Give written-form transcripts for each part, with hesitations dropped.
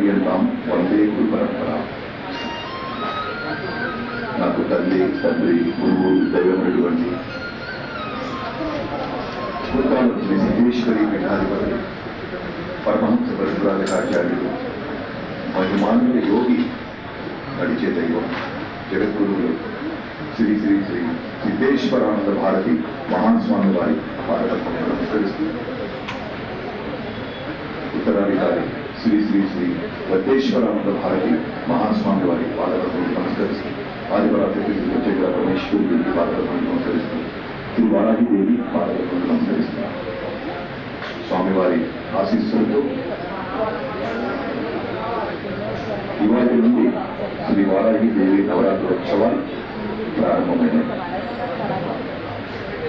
पर्यन्तां वन्दे गुरुपरम्परां। నాకు తల్లి తండ్రి గురువు దైవమైనటువంటి భూతాలు శ్రీ సిద్ధేశ్వరి పీఠాధిపతులు పరమహంస పరిశురాచార్యులు మహిమాన్విత యోగి నడిచే దైవం జగద్గురువులు శ్రీ శ్రీ శ్రీ సిద్ధేశ్వరానంద భారతి మహాస్వామి వారి పాదపద్మం నమస్కరిస్తూ ఉత్తరాధికారి శ్రీ శ్రీ శ్రీ వద్దేశ్వరానంద భారతి మహాస్వామి వారి పాదపద్మం నమస్కరిస్తూ ఆదిపరాశక్తి శ్రీ పరమేశ్వరి పాదపద్మం నమస్కరిస్తూ శ్రీ వారాహిదేవి పాదపద్మం నమస్కరిస్తున్నారు. స్వామివారి ఆశీస్సులతో ఇవాళ నుండి శ్రీ వారాహిదేవి నవరాత్రోత్సవాలు ప్రారంభమైనవి.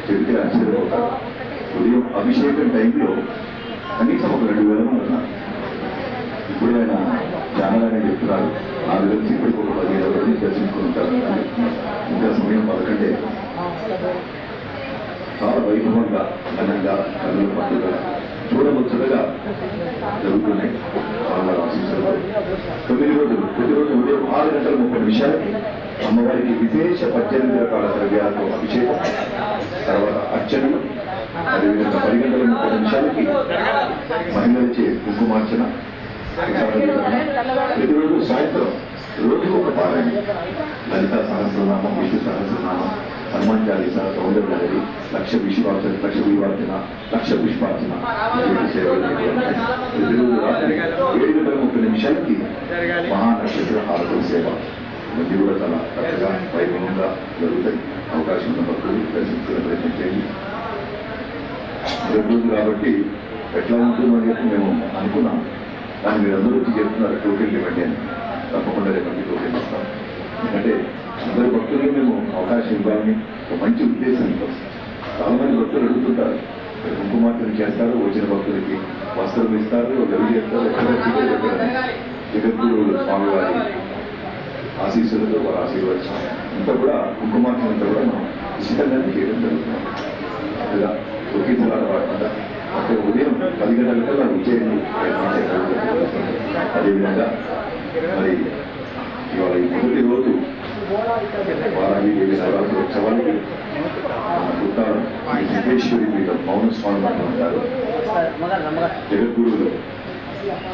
చెబితే ఆశ్చర్యపోతారు. ఉదయం అభిషేకం టైంలో కనీసం ఒక 2,000 మంది ఉన్నారు. ఇప్పుడు ఆయన ఛానల్ చెప్తున్నారు, నాకు తెలిసి ఇప్పటికి ఒక 15 మంది దర్శించుకుంటారు. ఇంకా సమయం 11. చాలా వైభవంగా ఘనంగా కన్నుల పండుగ చూడముచ్చటగా జరుగుతున్నాయి. స్వామివారి ఆశీస్సులతో 9 రోజులు ప్రతిరోజు ఉదయం 6:30 అమ్మవారికి విశేష 18 రకాల ద్రవ్యాలతో అభిషేకం, తర్వాత అర్చనలు, అదేవిధంగా 10:30 మహిళలచే కుంకుమార్చన, ప్రతిరోజు సాయంత్రం రోజుకు ఒక పారాయణ, లలిత సహస్రనామం, విష్ణు సహస్రనామం, హనుమాన్ చాలీసా, సౌందర్యలహరి, లక్ష విశ్వార్చన, లక్ష పుష్పార్చన సేవలు. ప్రతిరోజు రాత్రి 7:30 మహానక్షత్ర హారతుల సేవ ఇవన్నీ కూడా చాలా చక్కగా వైభవంగా జరుగుతాయి. అవకాశం ఉన్న భక్తులు దర్శించుకునే ప్రయత్నం చేయండి. 2 రోజులు కాబట్టి ఎట్లా ఉంటుందో అని చెప్పి మేము అనుకున్నాం. కానీ మీరందరూ వచ్చి చెప్తున్నారు టోకెన్ ఇవ్వండి అని. తప్పకుండా రేపటి టోకెన్ ఇస్తాం. ఎందుకంటే అందరూ భక్తులకి మేము అవకాశం ఇవ్వాలని ఒక మంచి ఉద్దేశంతో చాలా మంది భక్తులు అడుగుతుంటారు. కుంకుమార్చన చేస్తారు, వచ్చిన భక్తులకి వస్త్రం ఇస్తారు, గవి చేస్తారు. జగద్గురువులు స్వామివారి ఆశీస్సులతో వారు ఆశీర్వదించాం. ఇంత కూడా కుంకుమార్చన అంతా కూడా మనం ఉచితంగానే చేయడం జరుగుతున్నాం. ఇలా ఒకేసారి కాకుండా అంటే ఉదయం 10 గంటలకల్లా విజయాన్ని అదేవిధంగా మరి ఇవాళ ఈ మొదటి రోజు వారాహిదేవి నవరాత్రోత్సవానికి పుట్టారు సిద్ధేశ్వరి పీఠం మౌనస్వామి వారు ఉంటారు. జగద్గురువులు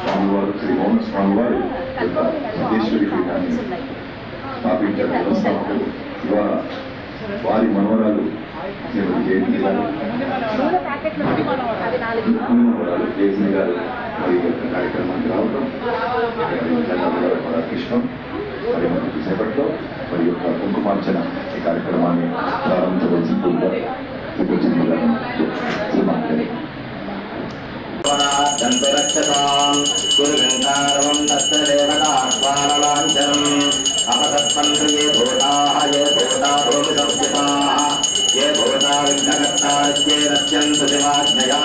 స్వామివారు శ్రీ మౌనస్వామి వారు సిద్ధేశ్వరి పీఠాన్ని స్థాపించిన వ్యవస్థాపకులు. ఇవాళ వారి మనవరాలు జయంతి గారు, జయసింగ్ గారు మరి యొక్క కార్యక్రమానికి రావడం, కృష్ణం మరి మనకి సేపట్లో మరి యొక్క కుంకుమార్చన ఈ కార్యక్రమాన్ని ప్రారంభించవలసిందిగా अपसत्पन्त्रिये भूताः ये भूता भूमि संस्थिताः ये भूता विघ्नकर्तारस्ये रच्यन्तु शिवाज्ञया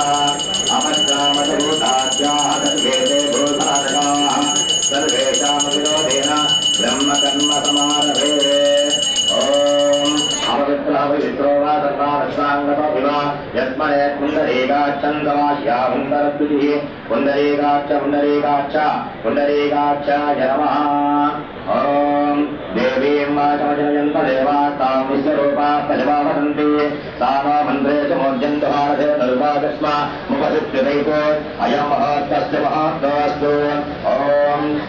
अपश्रामभूताद्याः सर्वेते भूतारकाः सर्वेषां विरोधेन ब्रह्मकर्म समारभे। ॐ अववित्रो वा सर्वावस्त्राङ्गतो यस्मने पुण्डरीकाक्षन्दवाह्याहुन्दरद्वितिः पुण्डरीकाक्षाय नमः। ॐ देवीं वाचमजनयन्तदेवास्तां विश्वरूपा प्रजवावदन्ति सा नो मन्त्रेषु मोद्यन्तु भारते तरुवाचस्मा मुपसिद्धिदैको अयं महत्तस्य महत्तोऽस्तु। ॐ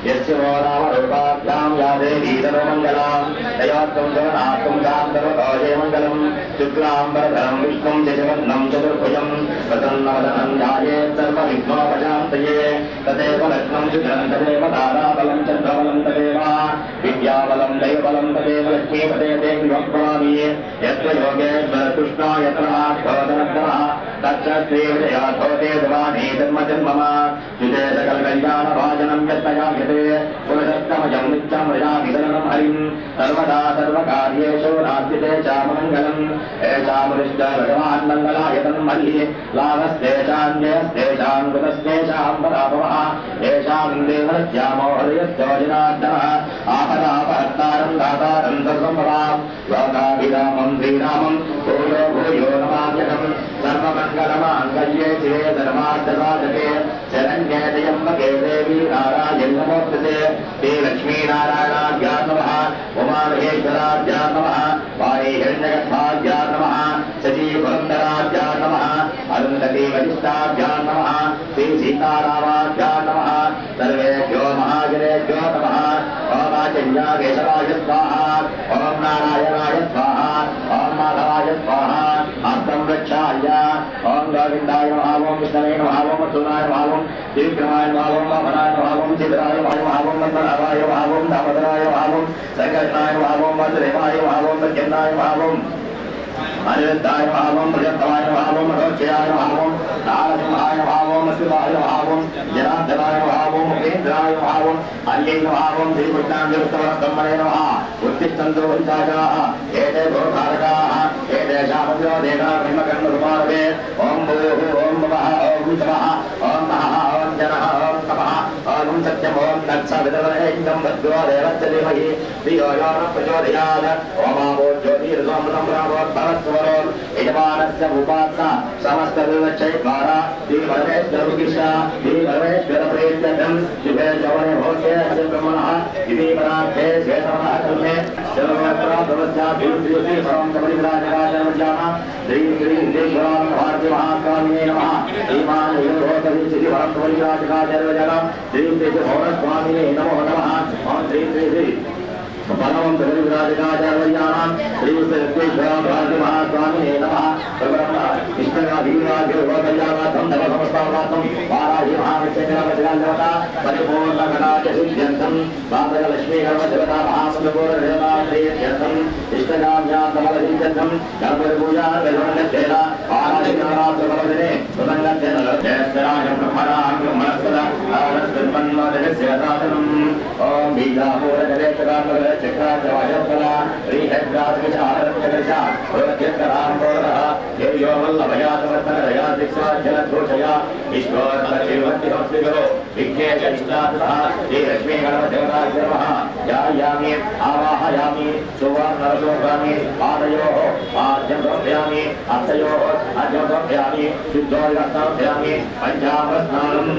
यस्य वो नामरूपाभ्यां या देवी सर्वमङ्गलां दयोत्तम जगन्नाथं तां सर्वतोषे मङ्गलम् शुक्लाम्बरधरं विष्णुं शशिवर्णं चतुर्भुजं प्रसन्नवदनं ध्यायेत् सर्वविघ्नोपशान्तये तदेव लग्नं शुक्रं तदेव ताराबलं चन्द्रबलं तदेव विद्याबलं दैवबलं तदेव लक्ष्मीपदे देवी भवामि यत्र योगेश्वर कृष्णो यत्र नाथोदनः तत्र श्रीविजयाधोते धर्माणि धर्मजन्मम युते सकलकल्याणभाजनं यत्तयायते पुरुषोत्तमजं नित्यं व्रजामि शरणं हरिं सर्वदा सर्वकार्येषु नास्तिते चामङ्गलम् एषामुनिष्ठ भगवान् मङ्गलायतं मल्लि लाभस्तेषान्यस्तेषां कृतस्तेषां पराभवः येषां देवरस्यामो हृदयस्थोजनार्दनः आहतापहर्तारं दातारं सर्वं लोकाभिरामं श्रीरामं भूयो भूयो नमाम्यहम् सर्वमङ्गलमाङ्गल्ये शिवे धर्मार्थसाधके शरण्ये त्र्यम्बके देवी नारायण नमोस्तुते। श्री लक्ष्मीनारायणाभ्यां नमः उमामहेश्वराभ्यां नमः वाणी हिरण्यगर्भाभ्यां नमः सची पुरन्दराभ्यां नमः अरुन्धती वरिष्ठाभ्यां नमः श्री सीतारामाभ्यां नमः सर्वेभ्यो महाजनेभ्यो नमः ओम आचार्य केशवाय स्वाहा ओम नारायणाय स्वाहा ओम माधवाय स्वाहा आत्मं रक्षाय ओम गोविन्दाय नमः ओम विष्णवे नमः ओम सुनाय नमः ओम त्रिविक्रमाय नमः ओम वामनाय नमः ओम सिद्धराय नमः ओम वन्दनाय नमः ओम दामोदराय नमः ओम संकर्षणाय नमः ओम वज्रदेवाय नमः ओम प्रद्युम्नाय नमः ओम अनिरुद्धाय नमः ओम प्रजप्तवाय नमः ओम मनोक्षयाय नमः ओम नारसिंहाय नमः ओम शिवाय नमः ओम जनार्दनाय नमः ओम उपेन्द्राय नमः ओम अन्यै नमः ओम श्रीकृष्णाञ्जलिस्तवस्तम्भने नमः उत्तिष्ठन्तु वंशाजाः एते भोकारकाः एतेषामभ्यो देवा ब्रह्मकर्मसुमारभे ओम भूः ओम भवः ओम तमः ओम महः ओम जनः ओम तमः ओम सत्यम् ओम तत्सवितुर्वरेण्यं भद्रो देवस्य धीमहि धियो यो न प्रचोदयात् ओमावो ज्योतिरसोमृतं भवत्स्वरो यजमानस्य भूपात्मा समस्तविवक्षैद्वारा श्रीपरमेश्वरमुखिष्ठा श्रीपरमेश्वरप्रेत्यर्थं शुभे जवने भोगे अस्य ब्रह्मणः इति परार्थे श्वेतमनः कर्मे सर्वत्राप्रवस्याभ्युद्रियते परं कमलिविराजकाशर्मज्ञाः श्रीं श्रीं श्रीश्वरां भारतीमहाकामिने नमः श्रीमान् योगोतरि श्रीवरं कमलिविराजकाशर्मज्ञाः श्रीं श्री भौरस्वामिने नमो नमः ओम श्री श्री श्री परमं कमलिविराजकाचार्याणां श्री श्रीश्वरां भारतीमहास्वामिने नमः प्रब्रह्म इष्टगाधीवाद्योगकल्याणार्थं धर्मसंस्थापनार्थं वाराही महाविष्णुदेवता परिपूर्णगणाचसिद्ध्यर्थं वादलक्ष्मीगणपतिदेवता महासुरपूर्णदेवता श्रीत्यर्थं इष्टगाम्यां कमलसिद्ध्यर्थं गणपतिपूजा गणपतिदेव वाराही नवरात्रपर्वदिने सुसङ्गत्तेन जयस्तराय ब्रह्मणां ब्रह्मणस्पदा आनन्दन्मन्मदजस्यदातनम् ओम बीजापूरजलेशकान्तरे चक्राचवायत्पला श्रीहद्राजगचारत्यगचा प्रत्यक्तराम्बोधः देव्यो वल्लभयातवर्तनदयादिक्साज्जलघोषया ईश्वरतलशिवत्तिहस्तिगरो विघ्नेश इष्टातः श्रीलक्ष्मीगणपतिदेवताभ्यः ध्यायामि आवाहयामि सुवर्णरसोगामि पादयोः पाद्यं समर्पयामि हस्तयोः अर्घ्यं समर्पयामि शुद्धोदकं समर्पयामि पञ्चामृतस्नानम्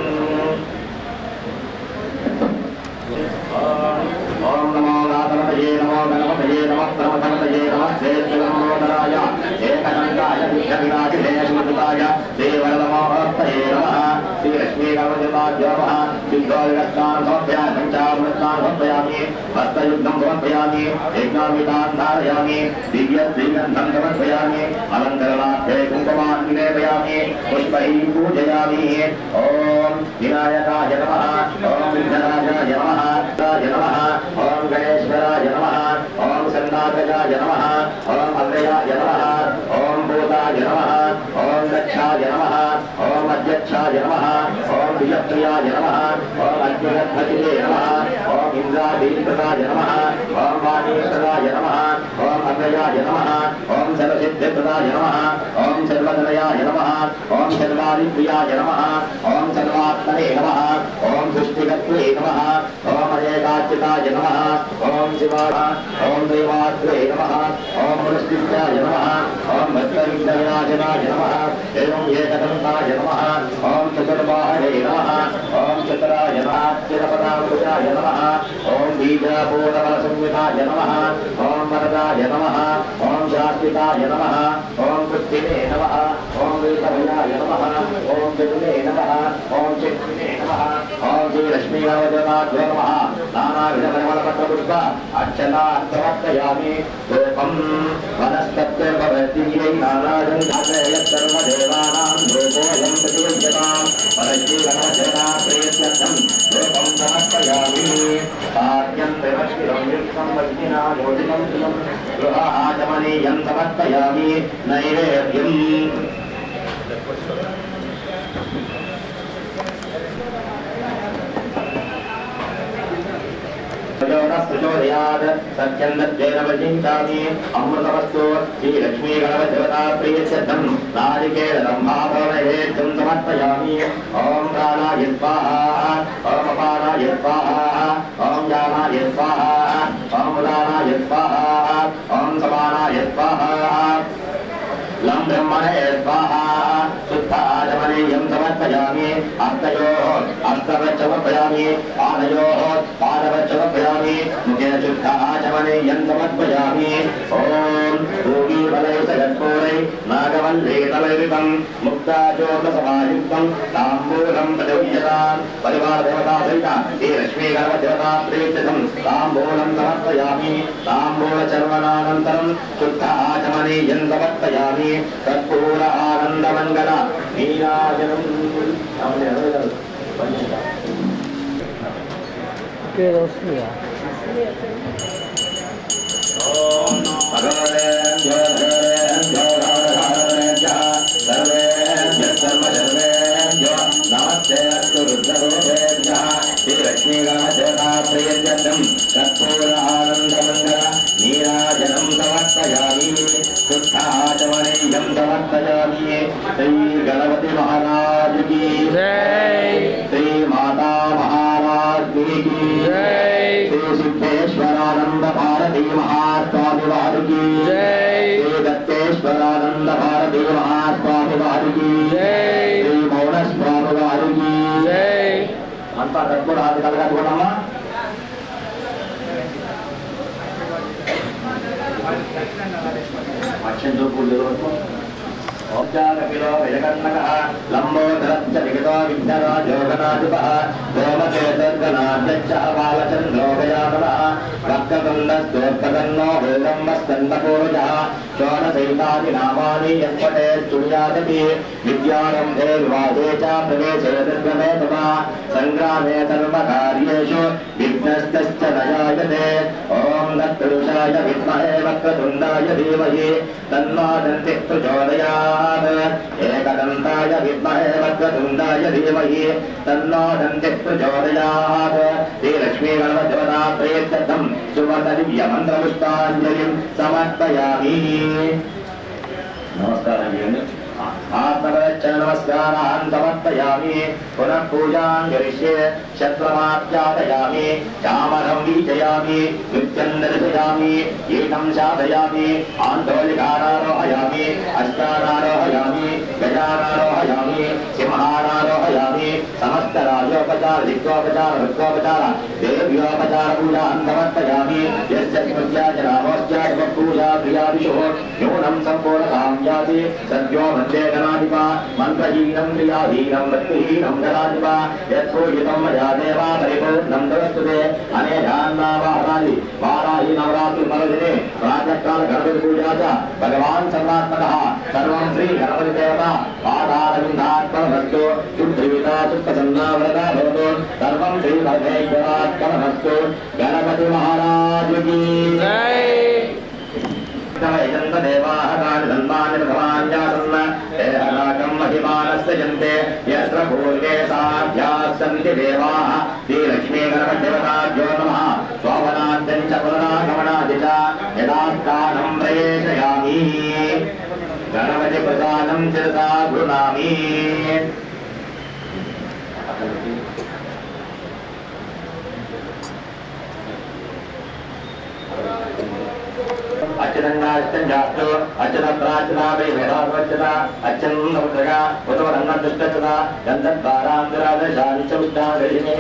ओम नमो नाथपतये नमो गणपतये नमः प्रमथपतये नमः श्रेष्ठगणोदराय एकदन्ताय विघ्नविनाशिने सुमृताय श्रीवरदमोहस्तये नमः श्रीलक्ष्मीगणपतिदेवताभ्यो नमः शुद्धोदकस्नानं समर्पयामि पञ्चामृतस्नानं समर्पयामि हस्तयुग्धं समर्पयामि यज्ञामितान् धारयामि दिव्यश्रीगन्धं समर्पयामि अलङ्करणार्थे कुङ्कुमान् निवेदयामि पुष्पैः पूजयामि ओम विनायकाय नमः ओम विघ्नराजाय नमः नमः ओम गणेश्वराय नमः ओम सन्नाथजाय नमः ओम अग्रयाय नमः ओम भूताय नमः ओम दक्षाय नमः ओम अध्यक्षाय नमः ओम विजप्रियाय नमः ओम अग्निगणपतये नमः ओम इंद्रादीकृताय नमः ओम वाणीकृताय नमः ओम अग्रयाय नमः ओम सर्वसिद्धिप्रदाय नमः ओम सर्वतनयाय नमः ओम सर्वादिप्रियाय नमः ओम सर्वात्मने नमः ओम सृष्टिकर्त्रे नमः ओम अनेकाच्युताय नमः ओम शिवाय ओम देवात्रे नमः ओम पुरस्कृत्याय नमः ओम भक्तविघ्नविनाशनाय नमः एवं एकदन्ताय नमः ओम चतुर्बाहवे नमः ओम चतुराय नमः चिरपदाम्बुजाय नमः ओम बीजापूर्णबलसंयुताय नमः ओम वरदाय नमः ओम शास्त्रिताय नमः ओम पृथ्वीने नमः ओम वीतभयाय नमः ओम विदुने नमः ओम चित्रिने नमः ओम श्रीलक्ष्मीगणपतिदेवताभ्यो नमः नानाविधपरिमलपत्रपुष्प अर्चना समर्पयामि रूपं वनस्तत्त्वभवति नानाजन्धात्रयत्सर्वदेवानां रूपोऽयं प्रतिविद्यतां परश्रीगणपतिदेवता प्रेत्यर्थं रूपं समर्पयामि पाद्यं विवक्षितं युक्तं वज्ञिना योजितं प्रियं गृहाचमनीयं समर्पयामि नैवेद्यम् प्रचोदयात् सत्यं दत्तेन वचिन्तामि अमृतवस्तु श्रीलक्ष्मीगणपतिदेवता प्रीत्यर्थं नारिकेलरम्भाभवनहेतुं समर्पयामि ओम प्राणाय स्वाहा ओम अपानाय स्वाहा ओम ज्ञानाय स्वाहा ओम उदानाय स्वाहा ओम समानाय स्वाहा लं ब्रह्मणे स्वाहा शुद्धाचमनीयं समर्पयामि समर्पयामि अर्थयोः अर्थवच्चमर्पयामि पादयोः पादवच्चमर्पयामि मुखे शुद्धाचमनीयं समर्पयामि ॐ भूमिबलैर्सगत्पूरै नागवल्लीतलैरितं मुक्ताचोर्णसमायुक्तं ताम्बूलं प्रदौयतां परिवारदेवता सहिता श्रीलक्ष्मीगणपतिदेवता प्रीत्यं ताम्बूलं समर्पयामि ताम्बूलचर्वणानन्तरं शुद्ध आचमनीयं समर्पयामि कर्पूर आनन्दमङ्गल नीराजनं कर्पूर आनन्दमङ्गल नीराजनं समर्पयामि शुद्धाचमनीयं समर्पयामि श्री गणपति महाराज की जय श्री माता महाराज की जय श्री सिद्धेश्वरानंद भारती महास्वामी वारी की जय श्री दत्तेश्वरानंद भारती महास्वामी वारी की जय श्री मौन स्वामी वारी की जय अंता कर्पूर हाथ कलगట్టుకున్నామా अक्षंतो पूर्ववतो औपचारकिलो विजगन्नकः लम्बोदरश्च विगतो विघ्नराजो गणाधिपः गोमकेतर्गणाध्यक्षः बालचन्द्रो गयाननः वक्रतुण्डस्तोत्पन्नो वेदम्बस्तन्दपूर्वजः षोडशैतानि नामानि यत्पटे स्तुयादपि विद्यारम्भे विवादे च प्रवेशे निर्गमे तथा सङ्ग्रामे सर्वकार्येषु विघ्नस्तश्च न जायते ॐ तत्पुरुषाय विद्महे वक्रतुण्डाय धीमहि तन्नो दन्तिः प्रचोदयात् एकदन्ताय विद्महे वक्रतुण्डाय धीमहि तन्नो दन्तिः प्रचोदयात् श्रीलक्ष्मीगणपतिदेवता प्रीत्यर्थं सुवर्णदिव्यमन्त्रपुष्पाञ्जलिं समर्पयामि नमस्कारं आत्मवच्च नमस्कारान् समर्पयामि पुनः पूजां करिष्ये शत्रमात्यादयामि चामरं वीचयामि नृत्यं दर्शयामि कीटं साधयामि आन्दोलिकानारोहयामि अष्टानारोहयामि गजानारोहयामि सिंहानारोहयामि समस्तराजोपचार दिक्कोपचार वृत्तोपचार देव्योपचार पूजां समर्पयामि यस्य स्मृत्याचरामोश्चाय पूजा प्रियादिशो न्यूनं सम्पूर्णतां याति सद्यो वन्दे गणाधिपा मन्त्रहीनं क्रियाहीनं भक्तिहीनं गणाधिपा यत्पूजितं मया देवा परिपूर्णं तवस्तुते अनेकान्नावाराहि वाराहि नवरात्रिपर्वदिने प्रातःकाल गणपतिपूजा च भगवान् सर्वात्मकः सर्वं श्रीगणपतिदेवता पादारविन्दात्मनमस्तु शुद्धीता सुप्रसन्ना वरदा भवतु सर्वं श्रीभद्रेश्वरात्मनमस्तु गणपति महाराज की जय देवाः कालधन्वानि प्रथमान्यासन्न ते हलाकं महिमानस्य जन्ते यत्र पूर्वे साध्याः सन्ति देवाः श्रीलक्ष्मीगणपतिदेवताभ्यो नमः शोभनाद्यं च पुनरागमनादि च यदा स्थानं प्रवेशयामि गणपतिप्रसादं चिरता गृह्णामि अच्युतन्नाष्टो अच्युतप्राचना वैभवार्वचना अच्युतमुद्रगा उतवरन्नदुष्टचना गन्धद्वारान्तरादशानि च उद्धारयिने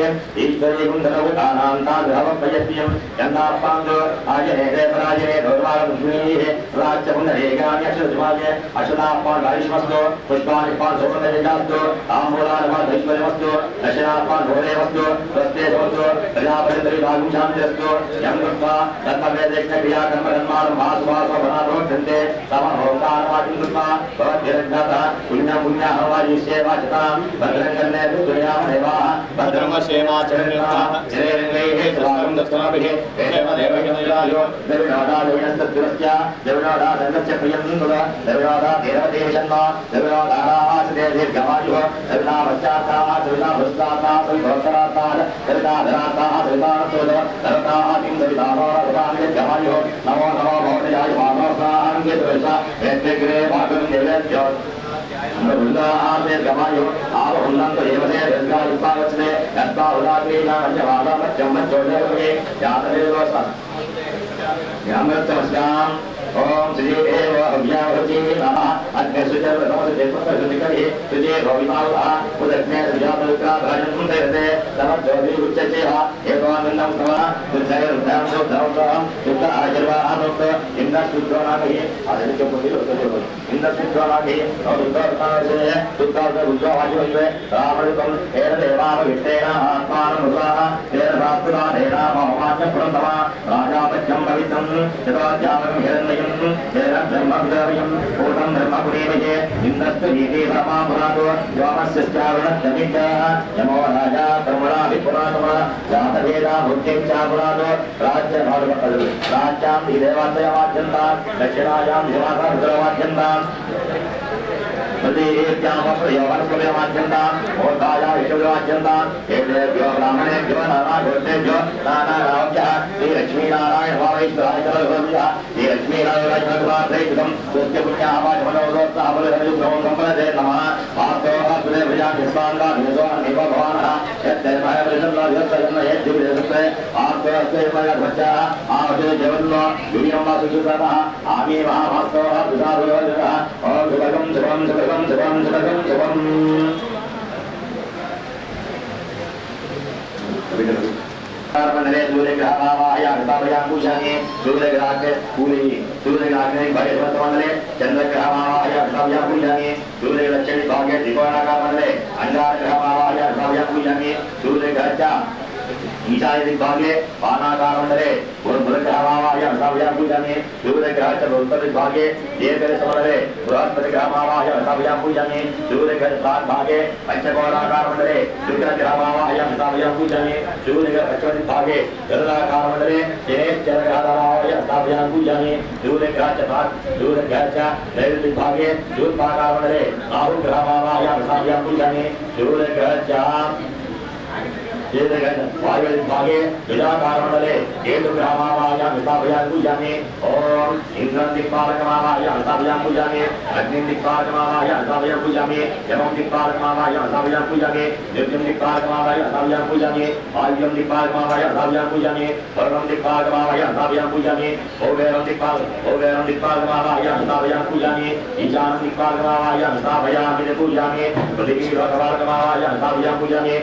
ईश्वरी कुन्दलवतानां तादृहवपयत्यं गन्धापान्दो आजने देवराजने दौर्वालक्ष्मीः राज्यपुण्डरीकानि अक्षरजुमाने अक्षतापान् वायुष्मस्तु पुष्पाणि पान् सोमदयजास्तु ताम्बूलानमाधैश्वर्यमस्तु दशनापान् भोरेवस्तु स्वस्ते समस्तु प्रजापतिर्भागुशान्तिरस्तु यं कृत्वा धर्मवेदेज्ञक्रियाकर्मकर्माणं भासुभासोभनारोधन्ते समहोङ्कारवादिं कृत्वा भवद्भिरज्ञातः पुण्यपुण्यहवाजिष्येवाचतां भद्रं कन्ये दुर्यामदेवाः भद्रमश्येमाचरन्यः जयरङ्गैः स्वागं दत्ताभिः देवदेवहिमनिलायो देवनादादविनस्तद्विरस्य देवनादादन्दस्य प्रियं नुद देवनादादेवदेवशन्मा देवनादारासते दीर्घमायुः देवनापश्चात्ताः देवनाभुस्तात्ताः सविभोक्तरात्ताः देवनाधरात्ताः देवनासोद देवताः किं सवितामारभतां दीर्घमायुः नमो नमो भवतयाय मानवसाङ्गेतवेशा वेद्यग्रे भागं देवेभ्यो गमायो आवहुन्नं देवते दीर्घायुष्पावचने यत्पाहुलाग्रीनामज्जवादामज्जम्मज्जोदेवगे यातदेवोऽस्मत् ॐ श्री एव अभ्यावती नमः अग्निसुचर्वनमः రాజాపత్యం పవిత్రం శతాధ్యానం హిరణ్మయం బ్రహ్మవిదాయం పూర్ణం బ్రహ్మపురీమయే ఇంద్రస్తు నీతి పరమాపురాతో వ్యోమస్యారుణమిత యమో రాజా బ్రహ్మణా విపురాతమ జాతవేదా భుక్తిం చాపురాతో రాజ్యాం ఈ దేవాలయవాద్యంతా దక్షిణాయాం దివాసవాద్యంతా ఏభ్యో బ్రాహ్మణేభ్యో నానాగోత్రేభ్యో నానారాజ్య శ్రీ లక్ష్మీనారాయణ భావేశ్వరాయ శ్రీ లక్ష్మీనారాయణం సూర్యపుణ్యావాచమనోదోత్సాహబలహరిభ్రమం సంప్రదే నమః పార్థోహాసుదే భుజానిస్వాంగా నిజో భగవానః యత్తైర్మహేర్జుభిర్యసత్రే పార్థోస్తైర్మయధ్వజः ఆవశే జవన్నో దుర్యం వా సుజుతః ఆమీ మహాభాస్తోః భుజాభుజः ఓం శుభగం శుభం శుభగం శుభం శుభగం శుభం मंडले सूर्यग्रहवाय हस्ताभयां पूजयामि सूर्यग्रहाग्ने पूजयामि सूर्यग्रहाग्ने भगवत मंडले चंद्रग्रहवाय हस्ताभयां पूजयामि सूर्यलक्षणी भागे त्रिकोणाकार मंडले अंगारग्रहवाय हस्ताभयां पूजयामि सूर्यग्रहस्य ईशान्य दिग्भागे पानाकार मंडले बुधग्रहवाय हस्ताभयां पूजयामि सूर्यग्रहस्य उत्तर दिग्भागे दीर्घदशमंडले बृहस्पतिग्रहवाय हस्ताभयां पूजयामि सूर्यग्रहस्य भागे पंचकोणाकार मंडले शुक्रग्रहवाय हस्ताभयां पूजयामि सूर्यग्रह पश्चिम दिग्भागे गरुडाकार मंडले शनेश्चरग्रहवाय हस्ताभयां पूजयामि सूर्यग्रहस्य नैऋत्य दिग्भागे दूर्वाकार मंडले राहुग्रहवाय हस्ताभयां पूजयामि सूर्यग्रहस्य वायुविभागे विजाकारमंडले केतुग्रहवाय हस्ताभयां पूजयामि ओम इंद्रं दिक्पालकमावाय हस्ताभयां पूजयामि अग्निं दिक्पालकमावाय हस्ताभयां पूजयामि यमं दिक्पालकमावाय हस्ताभयां पूजयामि नित्यं दिक्पालकमावाय हस्ताभयां पूजयामि वायुं दिक्पालकमावाय हस्ताभयां पूजयामि वरुणं दिक्पालकमावाय हस्ताभयां पूजयामि ओवेरं दिक्पालकमावाय हस्ताभयां पूजयामि ईशानं दिक्पालकमावाय हस्ताभयां पूजयामि पृथिवी लोकपालकमावाय हस्ताभयां पूजयामि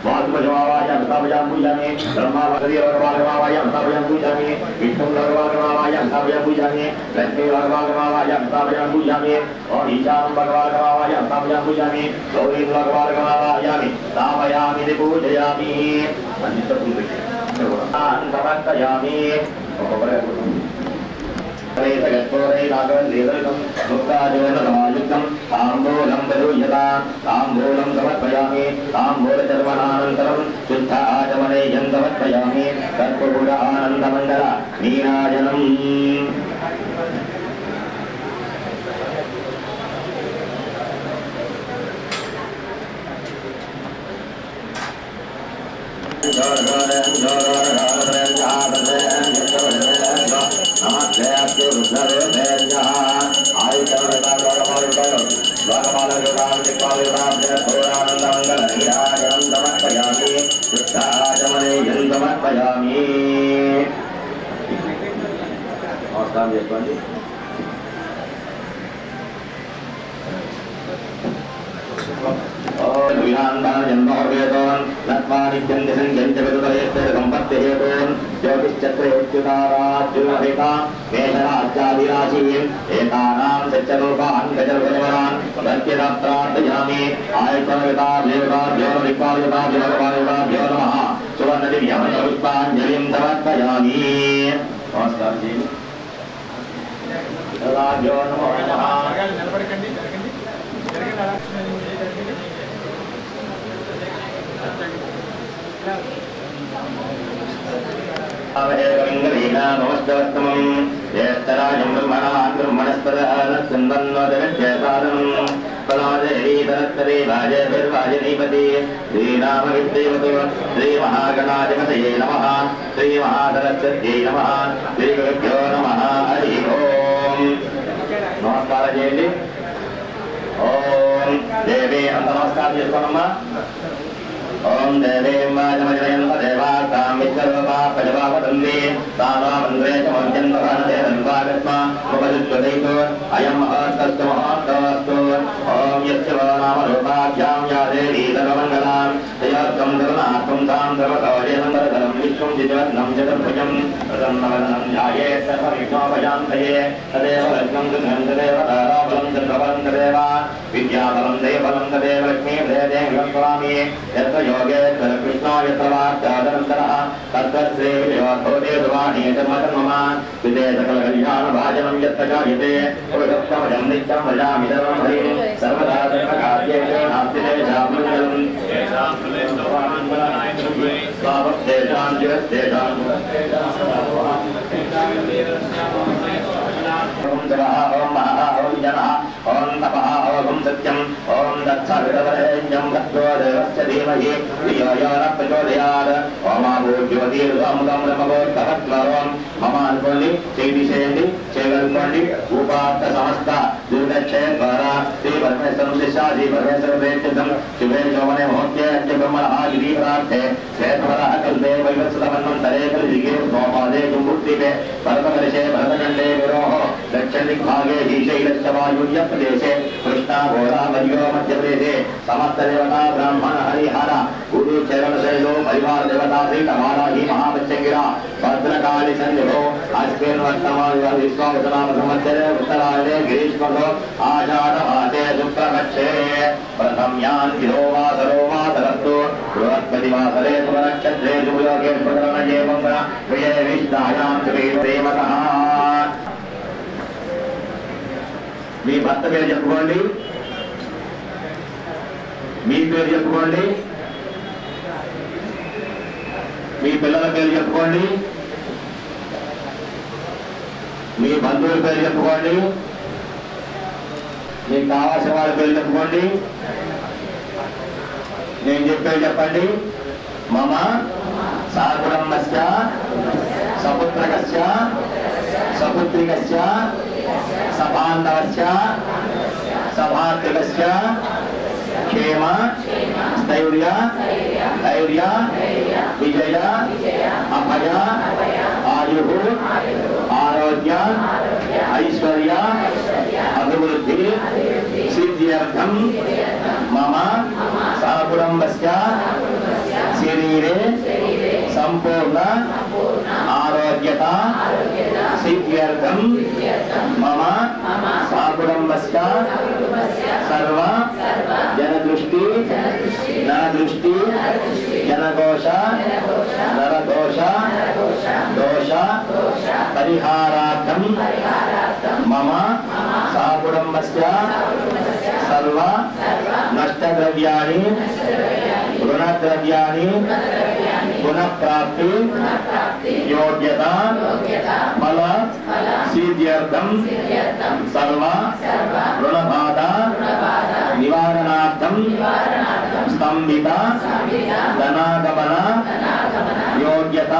वासुपजमावाय हस्ताभयां पूजयामि ब्रह्मावती लोकपालकमावाय हस्ताभयां पूजयामि विष्णु लोकपालकमावाय हस्ताभयां पूजयामि लक्ष्मी लोकपालकमावाय हस्ताभयां पूजयामि और ईशानं भगवालकमावाय हस्ताभयां पूजयामि गौरी लोकपालकमावायामि स्थापयामि पूजयामि समर्पयामि ताम्बूलं समर्पयामि ताम्बूलचर्वणानन्तरं शुद्ध आचमनेयं समर्पयामि कर्पूर आनन्दमण्डल नीराजनम् నమస్కారం చేసుకోండి. పుష్పాంజలిం సమర్పయామి. నమస్కారం చేయండి. नमस्कारम ज्येष्ठराजं ब्रह्मणान् ब्रह्मणस्पदः प्रलादरीतरत्तरे वाजभिर्वाजनीपति श्रीरामविद्देवतो श्रीमहागणाधिपतये नमः श्रीमहासरस्वत्यै नमः श्रीगुरुभ्यो नमः हरि ओम्. नमस्कार చేయండి. ఓం దేవే అంత నమస్కారం చేసుకోనమ్మా. ఓం దేవీం వాజమజయంత దేవాస్తాం విశ్వరూపా ప్రజాపతంది సామామంత్రే చ మధ్యంతరానే రంగాగస్మ ఉపదిష్వదైతో అయం మహత్తస్తు మహత్తస్తు ఓం యస్య నామ రూపాభ్యాం యా దేవీ సర్వమంగళాం తయోత్తం ధర్మాత్మం తాం ధర్మతోజేనందరం విశ్వం జిజవత్నం చతుర్భుజం ప్రసన్నవదనం ధ్యాయేత్ సర్వవిఘ్నోపశాంతయే తదేవ లగ్నం దుర్గం తదేవ తారాబలం చంద్రబలం తదేవ విద్యాబలం దైవబలం తదేవ లక్ష్మీ దేదే విశ్వామి యత్ర యోగేశ్వర కృష్ణో యత్ర వాక్యాదనంతరః తత్శ్రీ విజయోధోదే ధ్రువాణి ధర్మధర్మమ విదే సకల కళ్యాణ భాజనం యత్ర జాయతే పురుషోత్తమజం నిత్యం భజామి ధర్మం హరిం సర్వదా సర్వకార్యేషు నాస్తి దేశామంగళం స్వావత్తేషాం జగత్తేషాం ఓం జనః ఓం మహః ఓం జనః ఓం తపః ఓం సత్యం ఓం దత్సవితవరేణ్యం భక్తో దేవస్య ధీమహి ధియో యో న ప్రచోదయాత్ ఓం ఆభూజ్యోతిర్వాముదం బ్రహ్మగోత్తమత్వరం మమ అనుకోండి చేయండి చేయగలుగుకోండి ఉపాత్త సమస్త దుర్గక్షయ ద్వారా శ్రీ పరమేశ్వరం శిష్యా శ్రీ పరమేశ్వర ప్రేక్షితం శివే శోభనే మహోత్యే అత్య బ్రహ్మణః గిరీప్రార్థే శ్వేతవరః కల్పే వైవత్సవన్నంతరే కలిగే సోమాదే జంబుద్వీపే భరతవర్షే భరతఖండే గురోః దక్షిణదిగ్భాగే శ్రీశైలస్య వాయువ్య ప్రదేశే కృష్ణా గోదావర్యో మధ్యప్రదేశే సమస్త దేవతా బ్రాహ్మణ హరిహర గురు చరణ శైలో పరివార దేవతా శ్రీ వారాహి మహామత్స్యంగిరా భద్రకాళి సన్నిధో అస్మిన్ వర్తమాన విశ్వావసనామ సంవత్సరే ఉత్తరాయణే గ్రీష్మో ఆషాఢ మాసే శుక్లపక్షే ప్రథమ్యాన్ శిరోవాసరో వాసరస్తు బృహస్పతి వాసరే నక్షత్రే శుభయోగే స్మరణే మంగళ విజయ విష్ణాయాం శ్రీమతః. మీ భర్త పేరు చెప్పుకోండి, మీ పేరు చెప్పుకోండి, మీ పిల్లల పేరు చెప్పుకోండి, మీ బంధువుల పేరు చెప్పుకోండి, మీకు కావాల్సిన వాళ్ళ పేరు చెప్పుకోండి. నేను చెప్పేది చెప్పండి. మమ సహకుటుంబస్య సపుత్రకస్య సపుత్రికస్య సబాంధవస్య సభాత్రికస్య క్షేమ స్థైర్య ధైర్య విజయ అభయ ఆయు ఆరోగ్య ఐశ్వర్య అభివృద్ధి సిద్ధ్యర్థం మమ సహకుటుంబస్య శరీరే సంపూర్ణ ఆరోగ్యత సిద్ధ్యర్థం మమ సహకుటుంబస్య సర్వ జనదృష్టి నరదృష్టి జనదోష నరదోష దోష పరిహారార్థం మమ సహకుటుంబస్య సర్వ నష్టద్రవ్యాణి రుణద్రవ్యాణి పునఃప్రాప్తి యోగ్యత ఫల సిద్ధ్యర్థం సర్వ రుణబాధ నివారణార్థం స్తంభిత ధనాగమన యోగ్యత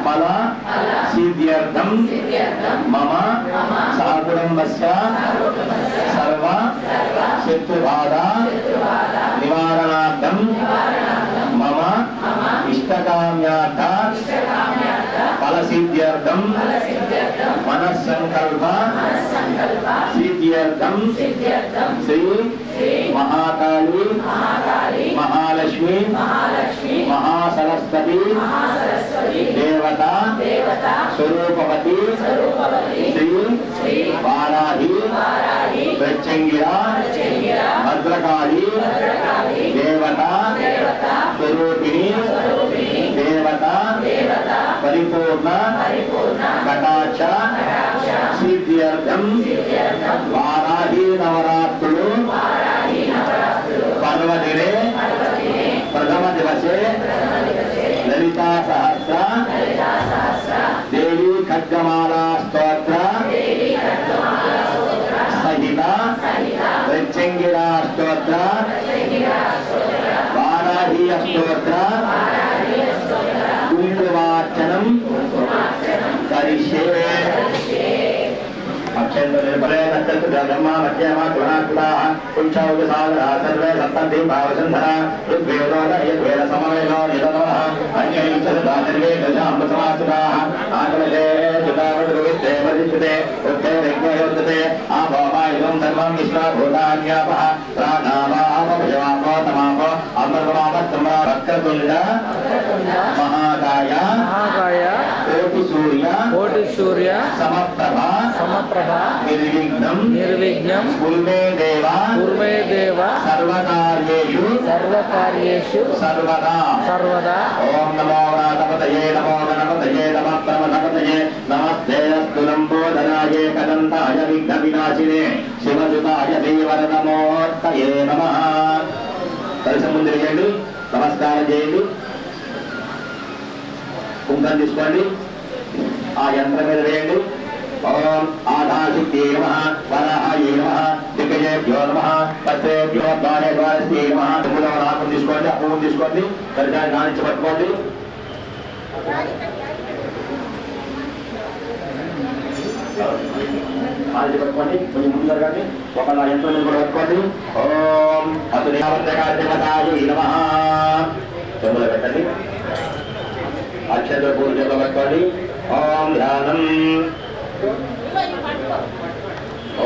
ఫల సిద్ధ్యర్థం మమ సహకుటుంబస్య సర్వ శత్రుబాధ నివారణార్థం మమ ఇష్టకామ్యార్థ ఫలసిద్ధ్యర్థం మనస్సంకల్ప సిద్ధ్యర్థం శ్రీ మహాకాళి మహాలక్ష్మి మహాసరస్వతి దేవత స్వరూపవతి శ్రీ వారాహి ప్రత్యంగిర భద్రకాళి దేవత స్వరూపిణి దేవత పరిపూర్ణ కటాక్ష సిద్ధ్యర్థం వారాహి నవరాత్రులు పర్వదినే ప్రథమ దివసే లలితా సహస్ర దేవీ ఖడ్గమాలా స్తోత్ర సహిత ప్రత్యంగిరా స్తోత్ర వారాహి స్తోత్ర కుంకుమార్చనం కరిష్యే. అక్షంత सर्वे सप्तति भावसंधरा ऋग्वेदो यद्वेद समवेदो नितनः अन्यैश्चर्वानिर्वेदशाम्बसमासुराः आगमते जुतावद्रुविस्ते वदिष्यते उक्ते यज्ञयोद्धते आभोमायुधं सर्वं विश्वाभूतान्यापः प्राणावापभयवापो तमापो अमृतमापत्रमा वक्रतुण्ड महाकाय कोटि सूर्य समप्रभा निर्विघ्नं कुर्मे देव सर्वकार्येषु सर्वदा ओम नमो गणपतये नमो प्रमथपतये नमस्ते अस्तु लंबोदराय कदंताय विघ्नविनाशिने शिवसुताय देवरनमोऽर्तये नमः కలిసి ముందు చేయండి నమస్కారం చేయండి కుంభం తీసుకోండి ఆ యంత్రం మీద వేయండి ఓం ఆధాశక్తి నమః వరాహాయ నమః దిగ్గజేభ్యో నమః పత్రేభ్యో ద్వారేశ్వరస్యై నమః మూడవ రాకం తీసుకోండి ఆ పువ్వును తీసుకోండి పరిచయం కానించి పట్టుకోండి కానించి పట్టుకోండి కొంచెం ముందు జరగండి ఒక యంత్రం కూడా పట్టుకోండి ఓం అతుదేవతాయ నమః చెంబులో పెట్టండి అక్షర పూజలో పట్టుకోండి ఓం ధ్యానం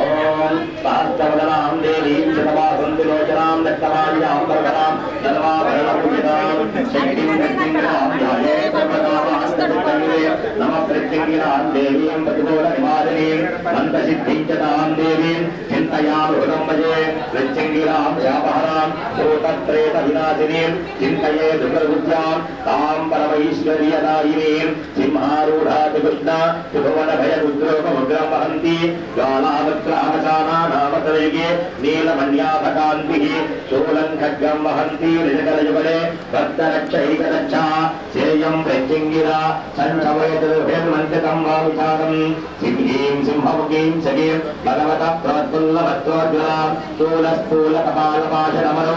ఓం సహస్రవదనాం దేవీం శతవాసంతిలోచనాం దత్తమాల్యాం వరదనాం ధర్మాభరణపూజితాం శక్తిం ప్రత్యంగిరాం ధ్యాయే సర్వకామాస్తముఖే నమ ప్రత్యంగిరాం దేవీం ప్రతికూల నివారిణీం మంత్రసిద్ధిం చ తాం దేవీం చింతయామి హృదం భజే ప్రత్యంగిరాం శాపహరాం భూతప్రేత వినాశినీం చింతయే దుర్గబుద్ధ్యాం తాం పరమైశ్వర్యదాయినీం సింహారూఢాతి కృష్ణ త్రిభువన భయ రుద్రోపముద్రం వహంతి జ్వాలావక్రామశానానామతరేగే నీలమణ్యాభకాంతిః శూలం ఖడ్గం వహంతి నిజకరయుగలే భక్తరక్షైకరక్షా సేయం ప్రత్యంగిరా సంచవయతుర్భిర్మంత్రితం వావిచారం సింహీం సింహముఖీం సగీం భగవత ప్రవత్పుల్లభత్వోజ్వలాం స్థూలస్థూలకపాలపాశనమనో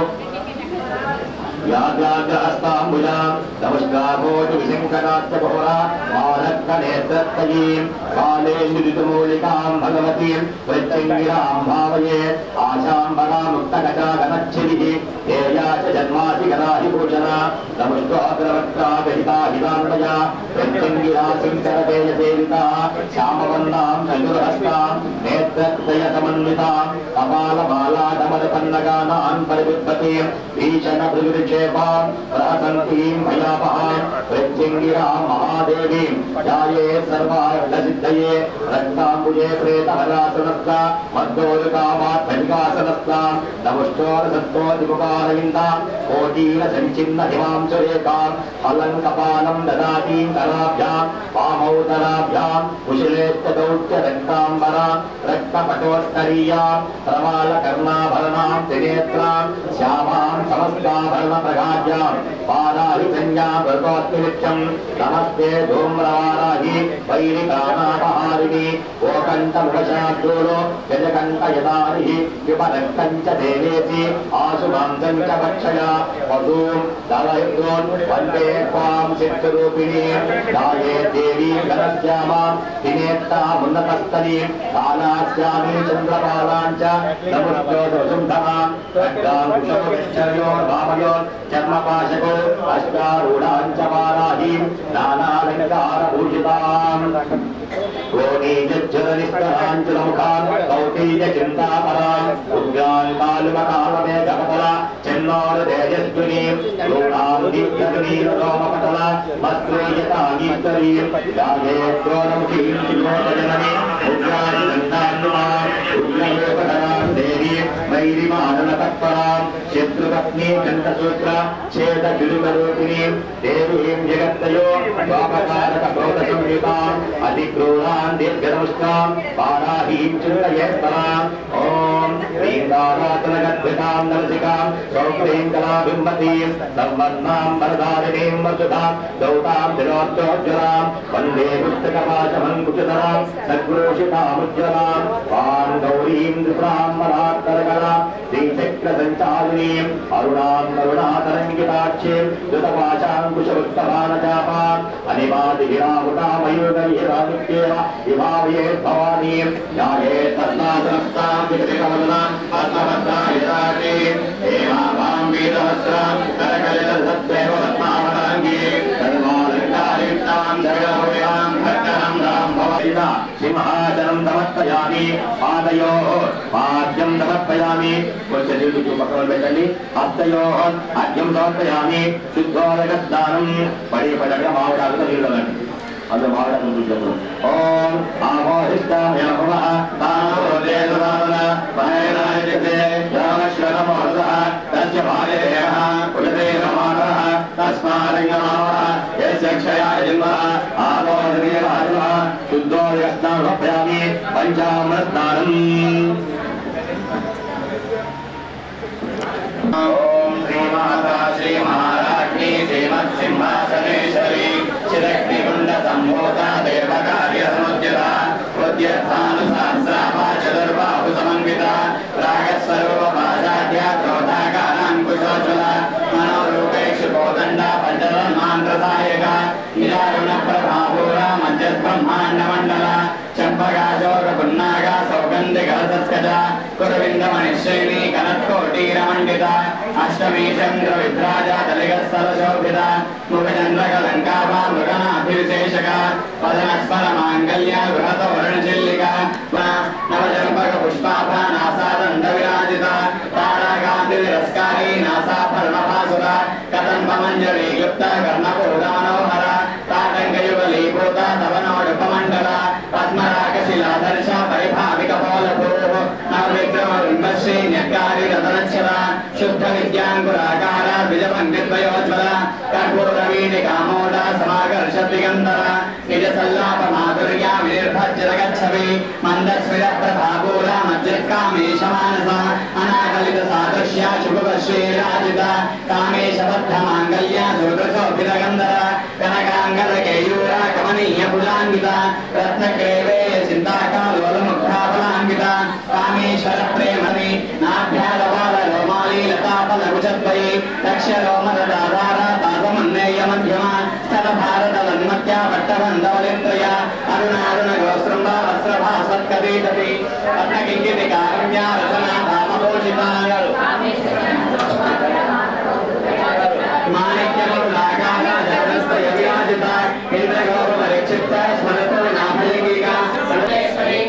याग्राग्रहस्ताम्बुजां नमस्कारोऽतु विशङ्करात्मकोरा मारक्तनेत्रत्तयीं काले निरुतमूलिकां भगवतीं प्रत्यङ्गिरां भावये आशाम्बरामुक्तगजागनच्छिदिः हेया च जन्माधिगराहिभूषणा नमस्काग्रवक्त्रागहिताहितान्वया प्रत्यङ्गिरा सिंकरतेजसेविता श्यामवन्नां चतुर्हस्तां नेत्रत्रयसमन्वितां कपालमालाडमलपन्नगानान् परिबुद्धतीं भीषणभृगृक्षेपां प्रहसन्तीं भयापहां प्रत्यङ्गिरां महादेवीं ध्याये सर्वार्थसिद्धये रक्ताम्बुजे प्रेतहरासनस्था मद्दोलकामात्मनिकासनस्था नमुष्टोरसत्तोदिमुखारविन्दां कोटीरसञ्चिन्नहिमां सुरेखां अलङ्कपालं ददातीं कराभ्यां वामौतराभ्यां कुशलेत्यदौत्य रक्ताम्बरां रक्तपटोत्तरीयां प्रमालकर्णाभरणां त्रिनेत्रां श्यामां समस्ताभरणप्रगाढ्यां पाराहिसंज्ञां वृतोत्तिरिक्षं नमस्ते धूम्रवाराहि वैरिकानापहारिणि गोकण्ठमुखशाब्दूलो गजकण्ठयदारिः विपरक्तं च देवेति आशुमांसं च भक्षया वसूं दलहिन्दोन् वन्दे त्वां सिद्धरूपिणीं ध्याये देवीं घनश्यामां त्रिनेत्रामुन्नतस्थलीं कालास्यामि चन्द्रपालां च नमस्योदवसुन्धरां वामयोन् चर्मपाशको अष्टारूढां च वाराहीं नानालङ्कारभूषिताम् गोनीजज्जलनिस्तराञ्चलमुखान् कौटीयचिन्तापराम् उद्यान् कालुमकालमेघपटला चन्नोरतेजस्विनीं लोकां दीप्तनीलोमपटला मत्रेयतागीश्वरीं यागेत्रोनमुखीं चिन्मोदजननीं उद्यानिदन्तान्नुमाम् उग्रयोगधरां देवीं वैरिमाननतत्परां शत्रुपत्नी चन्द्रसूत्र छेदगिरिवरूपिणीं देवीं जगत्तयो स्वापकारकबोधसंयुताम् अतिक्रूरान् दीर्घनमुष्टां पाराहीं चिन्तयेत्पराम् ॐ ह्रीङ्गारातनगद्भितां नरसिकां सौक्रीं कलाबिम्बतीं संवर्णां वरदारिणीं वसुधां दौतां दिनोत्तोज्ज्वलां वन्दे पुस्तकपाशमङ्कुशधरां सद्गुरोषितामुज्ज्वलां वां गौरीं त्रिपुरां मरात्तरकलां श्रीचक्र संचालिनीं अरुणां करुणातरङ्गिताक्षीं द्रुतपाशाङ्कुशवृत्तमानचापाम् अनिपातिभिरामुटामयूरविहिरादित्येव विभावयेत् भवानीं यायेत् तस्मादस्तां विकृतिकमलां पद्मपद्मायिताक्षीं हेमाभां वीरवस्त्रां करकलितसत्त्वैव पद्मावताङ्गीं सर्वालङ्कारिक्तां जगदभव्यां भक्तनं रां भवतिना सिंहासनं समर्पयामि पादयोः पाद्यं समर्पयामि కొంచెం నీళ్ళు పక్కన పెట్టండి హస్తయోః అర్ఘ్యం సమర్పయామి శుద్ధోదకస్నానం పడి పడగా మామిడాకుతో నీళ్ళు రండి అందులో మామిడాకులు చూసాము ఓం ఆమోహిష్టాయ నమః తామోదేవరావణ మహేనాయతే రామశ్వరమోదః తస్య భాగేయః ఉదరేరమానః తస్మారంగమావః యస్య క్షయాయ జన్మః ఆమోదరేవాజః శుద్ధోదకస్నానం సమర్పయామి పంచామృతస్నానం ओम श्री माता श्री महाराज्ञी श्रीमत्सिंहासनेश्वरी चिरग्निकुंड संभूता देवकार्य समुज्जता उद्यत्थानुसहस्राभा चतुर्बाहु समन्विता रागस्वरूपपाशाढ्या क्रोधाकाराङ्कुशोज्ज्वला मनोरूपेषु कोदण्डा पञ्चतन्मान्त्रसायका निरारुणप्रभापूरा मज्जद्ब्रह्माण्डमण्डला चम्पकाशोरपुन्नागा सौगन्धिकलसत्कजा कुरविन्दमणिश्रेणी कनत्कोटीरमण्डिता अष्टमी चन्द्रविभ्राजा दलिगस्थलशोभिता मुखचन्द्रकलङ्काभा मृगनाभिविशेषका पदनस्मरमाङ्गल्या बृहतो वर्णचिल्लिका नवचम्पकपुष्पाभा नासादण्डविराजिता ताराकान्तिरस्कारी नासाफर्णभासुरा कदम्बमञ्जरीयुक्ता कर्णपूर्णमनोहरा ताटङ्कयुगलीभूता तवनोडुपमण्डला पद्मरागशिलादर्शा परिभाविकपोलभूः नवविक्रमबिम्बश्री न्यक्कारिरतनच्छला शुद्धविद्याङ्कुराकारा द्विजपङ्क्तिद्वयोज्ज्वला कर्पूरवीणिकामोदा समाकर्षद्दिगन्धरा निजसल्लापमाधुर्या विनिर्भज्जलगच्छवि मन्दस्मिरप्रभापूरा मज्जत्कामेशमानसा अनाकलितसादृश्या शुभश्रीराजिता कामेशबद्धमाङ्गल्या दुर्गशोभितगन्धरा कनकाङ्गदकेयूरा कमनीयफुलान्विता रत्नक्लेवेय चिन्ताकालोलमुग्धाफलान्विता कामेश्वरप्रेमणि नाभ्यालवालरोमालीलताफलकुचद्वयी दक्षरोमददाधारा तापमन्नेयमध्यमा स्थलभारतवन्मत्या पट्टबन्धवलित्रया अरुणारुणगोसृम्बा वस्त्रभासत्कदीतपि रत्नकिङ्कितिकारम्या रचना भामभूषिता माणिक्यमरुलाकारा जगन्स्तयविराजिता इन्द्रगौरवरिक्षिप्ता स्मरतो नाभयगिका सर्वेश्वरी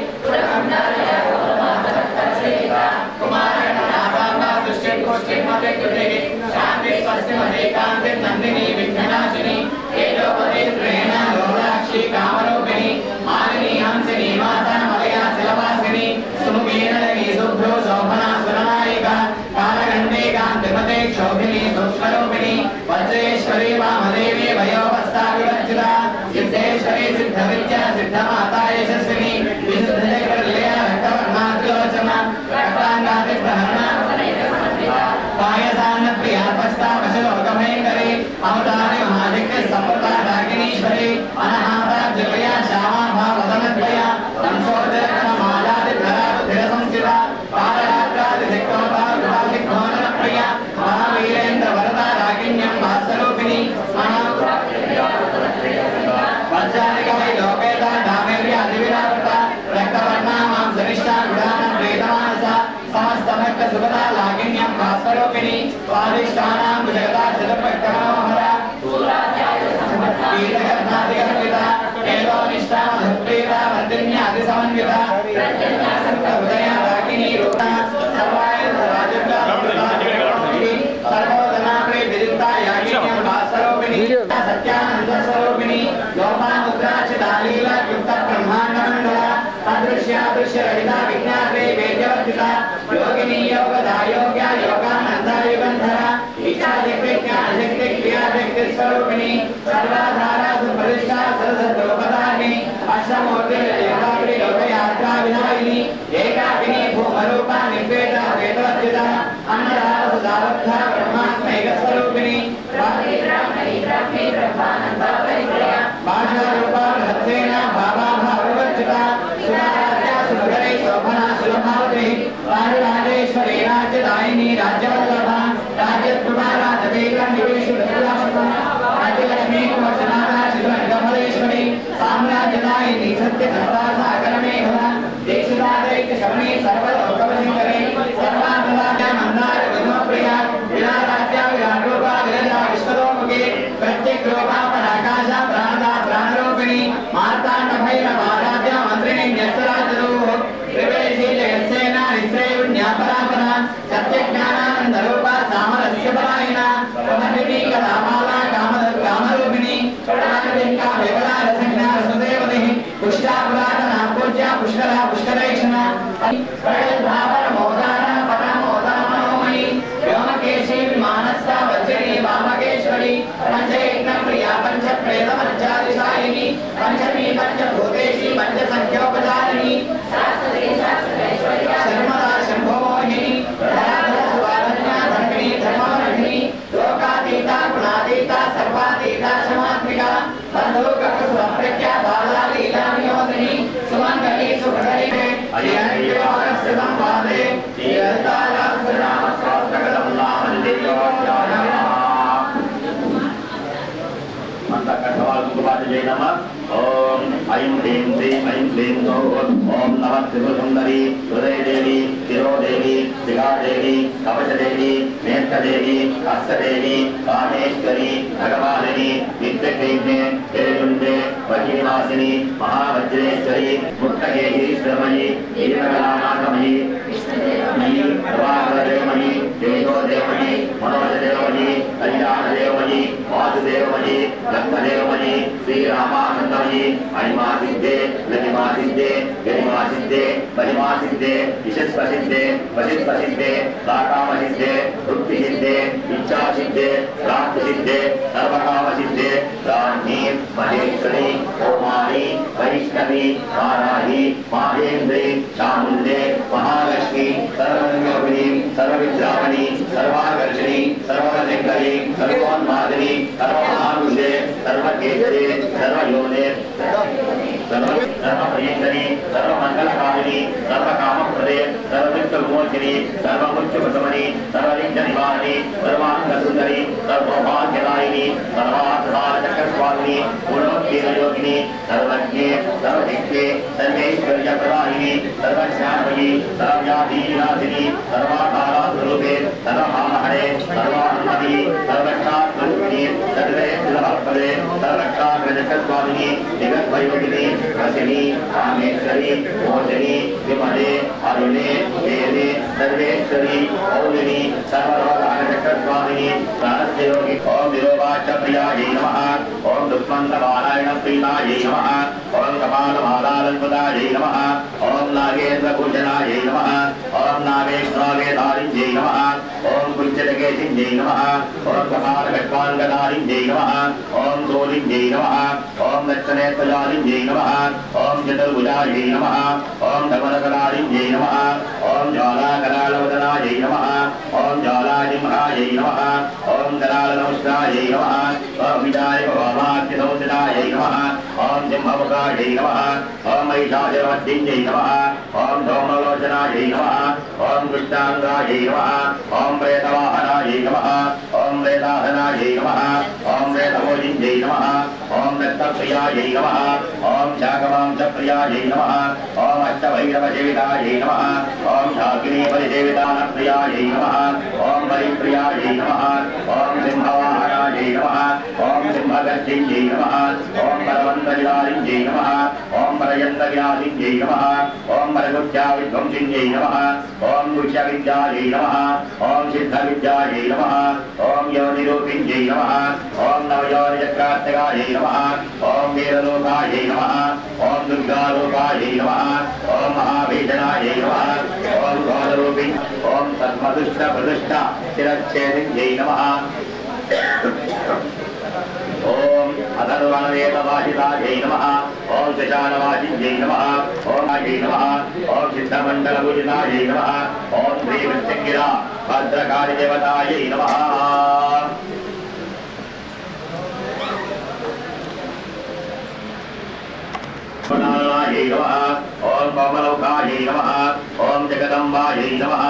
कुमारणनाभावा दुष्यकोष्ठिमतिकृते शान्ति स्वस्तिमहेकान्ति नन्दिनी विघ्ननाशिनी तेजोपतित्रेण लोलाक्षी कामरूपिणी मालिनी हंसिनी माता मलया शिलवासिनी सुमुखीनलनी शुभ्रो शोभना सुरनायिका कालगण्डे कान्तिमते क्षोभिनी सूक्ष्मरूपिणी वज्रेश्वरी वामदेवी वयोवस्था विवर्जिता सिद्धेश्वरी सिद्धविद्या सिद्धमाता यशस्विनी विशुद्धजगल्लया रक्तवर्णात्रिलोचना रक्ताङ्गादिप्रहरणा पायसान्नप्रियात्मस्था वशलोकभयङ्करी अवतारि महाशक्ति सम्पदा रागिनीश्वरी अनहाता जगया श्यामा भावदनद्वया संशोधरक्षमालादिधरा बुद्धिरसंस्थिता पाररात्रादिधिक्कोपा विभासिक्कोनप्रिया महावीरेन्द्र वरदा रागिण्यं भास्वरूपिणी वज्रादिकवै लोकेता दामेर्यादिविरावृता रक्तवर्णा मांसनिष्ठा गुडाना प्रीतमानसा समस्तभक्त सुभदा लागिन्यं भास्वरूपिणी स्वादिष्टानां जगदा जलपक्कमनोहरा कीर्तकर्णादिकर्पिता केलोनिष्ठा मधुप्रीता वर्धिन्यादिसमन्विता उदया रागिनी रूपा सर्वायुधराजुगा सर्वोदना प्रीतिरिता यागिन्यं भास्वरूपिणी सत्यानन्दस्वरूपिणी लोपामुद्राचितालीला युक्त ब्रह्माण्डमण्डला अदृश्यादृश्यरहिता विज्ञाते वेद्यवर्जिता योगिनी योगदा योग्या योगानन्दा युगन्धरा इच्छाशक्ति क्रियाशक्तिस्वरूपिणी सर्वाधारा सुपरिष्ठा सरसत्रोपदारिणी अष्टमूर्तिर्योगाग्नि लोकयात्रा विनायिनी एकाकिनी भूमरूपा निर्वेदा वेदवर्जिता अन्नदाता सुधावद्धा ब्रह्मास्मैकस्वरूपिणी भाषारूपा बृहत्सेना भावाभाववर्जिता सुराराध्या सुभगरे शोभना सुलभावती राजराजेश्वरी राज्यदायिनी राज्यवल्लभ राज्यकुमार राजवीरं निवेशु राज्यलक्ष्मी कुमारनाथ शिवगमलेश्वरी साम्राज्यदायिनी सत्यधर्ता सागरमेघना देशदादैक शमनी सर्वलोकवशिकरे सर्वांगलाज्ञा मंदार गुणप्रिया विलाराज्ञा विराटरूपा विरजा विश्वलोमुखे प्रत्यग्रोपा पराकाशा प्राणदा प्राणरूपिणी मार्तांड भैरवाराध्या मंत्रिणी न्यस्तराजरूः त्रिवेशी जगत्सेना निश्रेयुन्यापरापरा सत्यज्ञानानन्दरूपा सामरस्य परायणा प्रमथिनी कलामाला कामरूपिणी चौडानलिंका विकला रसज्ञा रसदेवतिः पुष्टा पुरातना पूज्या पुष्करा पुष्करेक्षणा प्रगल्भावर मोदाना पटमोदामनोमयी व्योमकेशी विमानस्था वज्रिणी वामकेश्वरी पंचयज्ञ प्रिया पंच प्रेत पंचादिशायिनी पंचमी पंचभूतेशी पंचसंख्योपचारिणी शर्मदा शंभो मोहिनी धराधर सुवारण्या धर्मिणी धर्मवर्धिनी लोकातीता गुणातीता सर्वातीता समात्मिका बंधुककुसुमप्रज्ञा बाला लीला विनोदिनी सुमंगली सुभगरी अय्यंतिवारस्यं वादे श्रीललितारामस्वास्तकलं नामन्दियो ज्ञानः मंत्रकठवालुकुपादये नमः। ओम ऐं ह्रीं श्रीं ऐं क्लीं सौः ओम नमः त्रिपुरसुन्दरी हृदयदेवी शिरोदेवी शिखादेवी कवचदेवी नेत्रदेवी हस्तदेवी कामेश्वरी भगवानिनी नित्यक्लीने हिरण्ये वहीवासिनी महावज्रेश्वरी मुक्तकेशीश्वरमयी ईरकलानाथमयी मयी प्रभाकरदेवमयी तेजोदेवमयी मनोजदेवमयी कल्याणदेवमयी वासुदेवमयी लक्ष्मदेवमयी श्रीरामानन्दमयी महिमासिद्धे ललिमासिद्धे गरिमासिद्धे महिमासिद्धे यशस्वसिद्धे वशिष्ठसिद्धे साकामसिद्धे भुक्तिसिद्धे इच्छासिद्धे प्राप्तिसिद्धे सर्वकामसिद्धे राज्ञी महेश्वरी ओमानी वैष्णवी वाराही माहेन्द्री चामुण्डे महालक्ष्मी सर्वयोगिनी सर्वविद्यामणि सर्वाकर्षिणी सर्वशङ्करी सर्वोन्मादिनी सर्वमहानुषे सर्वकेशे सर्वयोने सर्वप्रियङ्करी सर्वमङ्गलकारिणी सर्वकामप्रदे सर्ववित्तविमोचिनी सर्वमुख्यप्रथमनी सर्वलिङ्गनिवारिणी सर्वाङ्गसुन्दरी सर्वभाग्यदायिनी सर्वार्थसारचक्रस्वामिनी पूर्णोत्तीर्णयोगिनी सर्वज्ञे सर्वदिक्के सर्वैश्वर्यप्रदायिनी सर्वज्ञानमयी सर्वव्याधिनाशिनी सर्वाधारास्वरूपे सर्वभामहरे सर्वान्मदी सर्वक्षात्मरूपिणी सर्वे सुलभपदे सर्वक्षाग्रजकस्वामिनी जगद्भयोगिनी वसिनी कामेश्वरी मोचनी विमले अरुणे वेदे सर्वेश्वरी औलिनी सर्वलोकचक्रस्वामिनी सहस्रयोगी ओम विरोधाचप्रियायै नमः ओम दुष्मन्तपारायणप्रीतायै नमः ओम कपालमालालङ्कृतायै नमः ओम नागेन्द्रभूषणायै नमः ओम नागेन्द्रवेधारिण्यै नमः ओम कुञ्चलकेशिन्यै नमः ओम कपालकट्वाङ्गधारिण्यै नमः ओम सोलिन्यै नमः ओम दक्षिणेत्रजालिन्यै नमः ओम चतुर्भुजायै नमः ओम धमनकलारिण्यै नमः ओम ज्वालाकरालवदनायै नमः ओम ज्वालाजिह्वायै नमः ओम करालनमस्कारायै नमः ओम विदायभवामाख्यसंस्थितायै नमः ओम सिंहमुखायै नमः ओम महिषासुरमर्दिन्यै नमः ओम धौमलोचनायै नमः ओम कृष्णाङ्गायै नमः ओम प्रेतवाहनायै नमः ओम प्रेताहनायै नमः ओम प्रेतभोजिन्यै नमः ओम दत्तप्रियायै नमः ओम शाकमांसप्रियायै नमः ओम अष्टभैरवसेवितायै नमः ओम शाकिनीपरिसेवितानप्रियायै नमः ओम परिप्रियायै नमः ओम सिंहवाहनायै नमः ओम सिंहगर्जिन्यै नमः ओम परवन्तविदारिण्यै नमः ओम परयन्तविनाशिन्यै नमः ओम परगुह्याविध्वंसिन्यै नमः ओम गुह्यविद्यायै नमः ओम सिद्धविद्यायै नमः ओम योनिरूपिण्यै नमः ओम नवयोनिचक्रात्मकायै नमः ओम वीरलोकायै नमः ओम दुर्गालोकायै नमः ओम महाभीषणायै नमः ओम घोररूपिणी ओम सन्मदुष्टप्रदुष्ट शिरच्छेदिन्यै नमः ओम अथर्वणवेदवासितायै नमः ओम शशानवासिन्यै नमः ओम आयै नमः ओम सिद्धमण्डलपूजितायै नमः ओम श्रीवृत्तिङ्गिरा भद्रकालिदेवतायै नमः यै नमः ओम कोमलौकायै नमः ओम जगदम्बायै नमः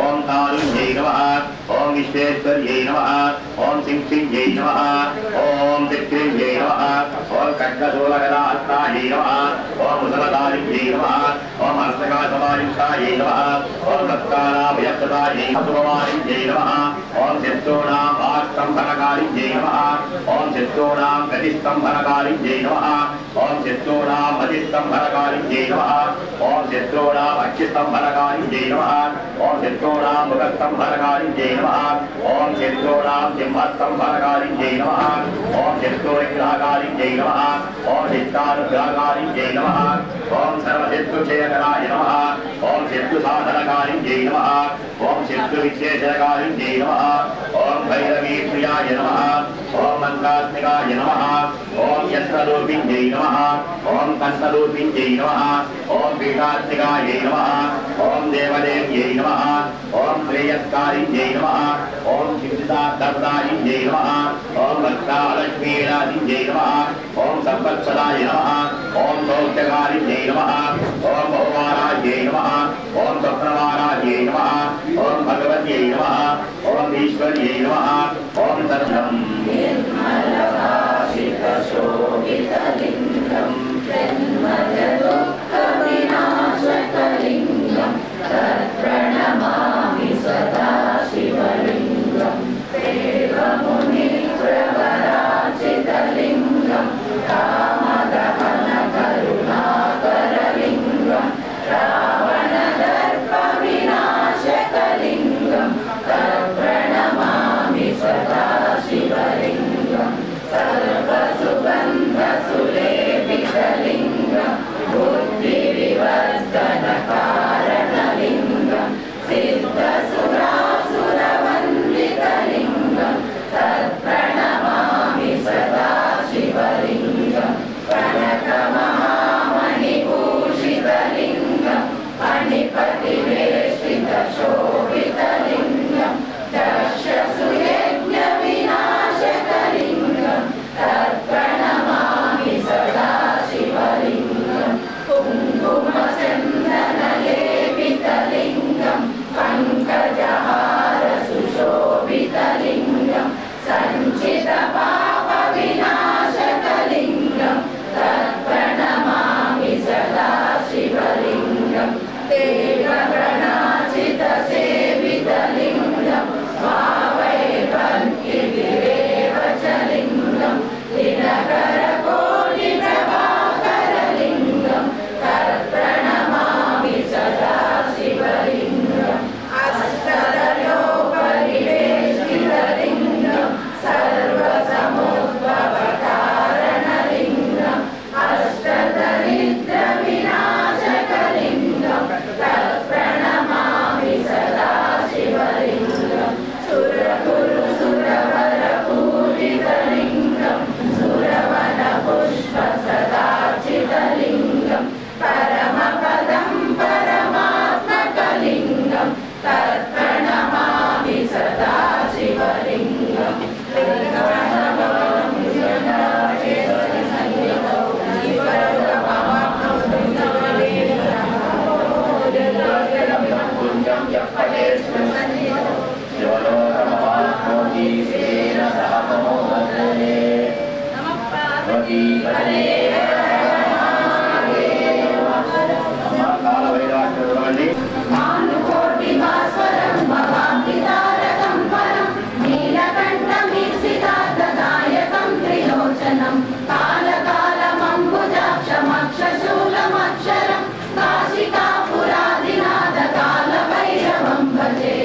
ओम कारुण्यै नमः विश्वेश्वर्यै नमः ओम सिं सिंयै नमः ओम दिक्रिंयै नमः ओम खड्गशूलगदाहस्तायै नमः ओम मुसलधारिण्यै नमः ओम हस्तकासमायुक्तायै नमः ओम तत्कालाभयप्रदायै सुभवारिण्यै नमः ओम शत्रूणां वाक्स्तम्भनकारिण्यै नमः ओम शत्रूणां गतिस्तम्भनकारिण्यै नमः ओम शत्रूणां मतिस्तम्भनकारिण्यै नमः ओम शत्रूणां अक्षिस्तम्भनकारिण्यै नमः ओम शत्रूणां मुखस्तम्भनकारिण्यै नमः ओम शत्रूणां सिंहस्तम्भनकारिण्यै नमः ओम शत्रुनिग्रहकारिण्यै नमः ओम चित्तानुग्रहकारिण्यै नमः ओम सर्वशत्रुक्षयकराय नमः ओम शत्रुसाधनकारिण्यै नमः ओम शत्रुविशेषकारिण्यै नमः ओम भैरवीप्रियाय नमः ओम मन्त्रात्मिकाय नमः ओम यन्त्ररूपिण्यै नमः ओम कन्तरूपिण्यै नमः ओम पीठात्मिकायै नमः ओम देवदेव्यै नमः ओम श्रेयस्कारिण्यै नमः ओम चिन्तितार्थप्रदायिन्यै नमः ओम भक्तालक्ष्मीरादिन्यै नमः ओम संवत्सराय नमः ओम सौख्यकारिण्यै नमः ओम बहुवारायै नमः ओम स्वप्नवारायै नमः ओम भगवत्यै नमः ओम ईश्वर्यै नमः ओम सर्वं निर्मलभाषितशोभितलिङ्गं जन्मजदुःखविनाशकलिङ्गं तत्प्रणमामि सदा शिवलिङ्गं देवमुनिप्रवराचितलिङ्गं कामदहनकरुणाकरलिङ्गं रावणदर्पविनाशकलिङ्गं तत्प्रणमामि सदा शिवलिङ्गं सर्वसुगन्धसुलेपितलिङ्गं बुद्धिविवर्धनकारणलिङ्गं सिद्धसुरासुरवन्दितलिङ्गं तत्प्रणमामि सदा शिवलिङ्गं कनकमहामणिभूषितलिङ्गं मणिपतिवेष्टितशोभितलिङ्गं दक्षसुयज्ञविनाशकलिङ्गं तत्प्रणमामि सदा शिवलिङ्गं कुङ्कुमचन्दनलेपितलिङ्गं पङ्कजहारसुशोभितलिङ्गं सञ्चितपापविनाशकलिङ्गं तत्प्रणमामि सदा शिवलिङ्गं देवगणाचितसेवितलिङ्गं भावैर्भक्तिभिरेव च लिङ्गं दिनकरकोटिप्रभाकरलिङ्गं तत्प्रणमामि सदा शिवलिङ्गम् अष्टदलोपरिवेष्टितलिङ्गं सर्वसमुद्भवकारणलिङ्गम् अष्टदरिद्रविनाशकलिङ्गं तत्प्रणमामि सदा शिवलिङ्गं सुरगुरुसुरवरपूजितलिङ्गं सुरवनपुष्पसदार्चितलिङ्गं परमपदं परमात्मकलिङ्गं तत्प्रणमामि सदा शिवलिङ्गं मानुकोटिभास्वरं भवाब्धितारकं परं नीलकण्ठमीप्सितार्थदायकं त्रिलोचनं कालकालमम्बुजाक्षमक्षशूलमक्षरं काशिकापुरादिनाथकालभैरवं भजे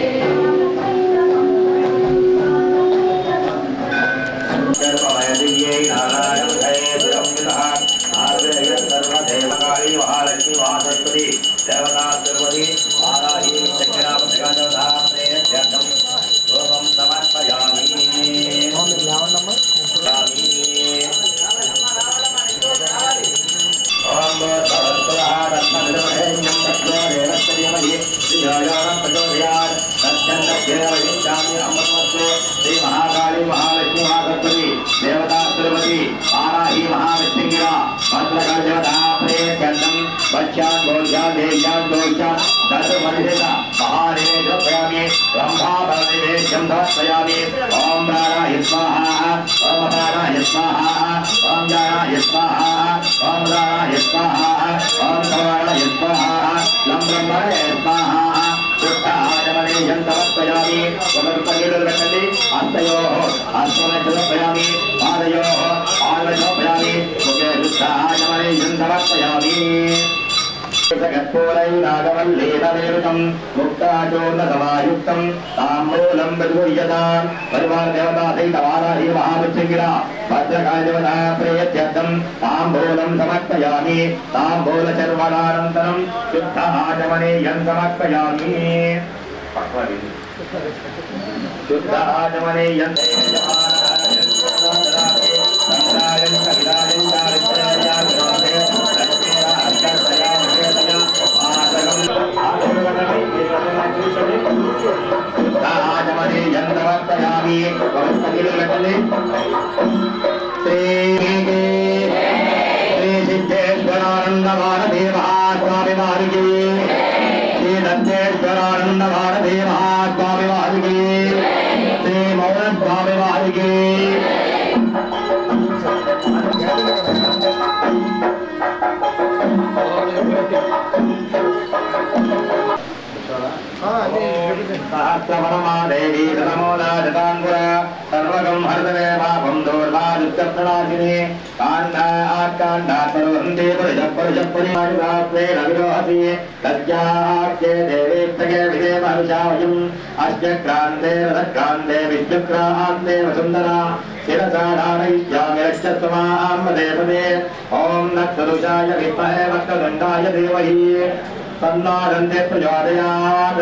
महानिवेद्यामि ब्रह्मानिवेद्यं समर्पयामि ओम प्राणाय स्वाहा ओम प्राणाय स्वाहा ओम ज्ञानाय स्वाहा ओम दानाय स्वाहा ओम समानाय स्वाहा लं ब्रह्मणे स्वाहा शुद्धाचमनीयं समर्पयामि समर्पयितुर्वचति हस्तयोः हस्तमे समर्पयामि पादयोः पादमे समर्पयामि मुखे शुद्धाचमनीयं समर्पयामि जगत्पूरैरागवल्लीनमेरुतं मुक्ताचूर्णसमायुक्तं ताम्बूलं प्रदूयतां परिवारदेवतासहितवाराही महामुच्चङ्गिरा भद्रकालदेवता प्रेयत्यर्थं ताम्बूलं समर्पयामि ताम्बूलचर्वणानन्तरं शुद्धाचमनीयं समर्पयामि शुद्धाचमनीयं यंत्रवर्तयामि श्री सिद्धेश्वरानंद भारती महास्वामी वारिकी श्री दत्तेश्वरानंद भारती महास्वामी वारिकी श्री मौन स्वामी वारिकी सहस्रवरमादेवी तनमोदाजताङ्गुरा सर्वगं हरदवे पापं दोर्वादुत्तप्रणाशिनी काण्डात्काण्डात्परुहन्ति परिजपरिजपरिमायुगात्वे रविरोहसि तस्याख्ये देवीप्तके विदेवविशावयम् अस्य क्रान्ते रथक्रान्ते विद्युक्रान्ते वसुन्धरा शिरसाधारयिष्यामि रक्षस्वमां पदे पदे ॐ नक्षरुषाय विद्महे वक्रतुण्डाय धीमहि तन्नादन्ते प्रचोदयात्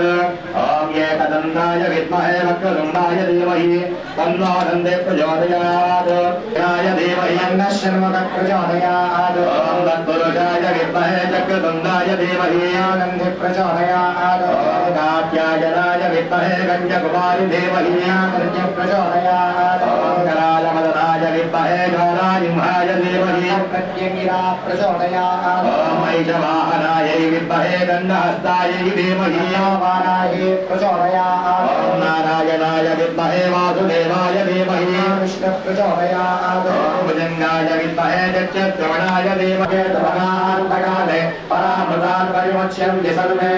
ॐ एकदन्ताय विद्महे वक्रतुण्डाय धीमहि तन्नादन्ते प्रचोदयात् याय धीमहि अन्नशर्मक प्रचोदयात् ॐ तत्पुरुषाय विद्महे चक्रतुण्डाय धीमहि आनन्दे प्रचोदयात् ॐ कात्यायनाय विद्महे कन्याकुमारी धीमहि आनन्दे प्रचोदयात् ॐ करालमदनाय विद्महे ज्वालाजिह्वाय धीमहि प्रत्यङ्गिरा प्रचोदयात् ॐ महिषवाहनाय विद्महे दण्डहस्ताय धीमहि वाराय प्रचोदयात् ॐ नारायणाय विद्महे वासुदेवाय धीमहि कृष्ण प्रचोदयात् ॐ भुजङ्गाय विद्महे चक्रवणाय धीमहि तपनान्तकाले परामृतान् परिमुच्यन्ति सर्वे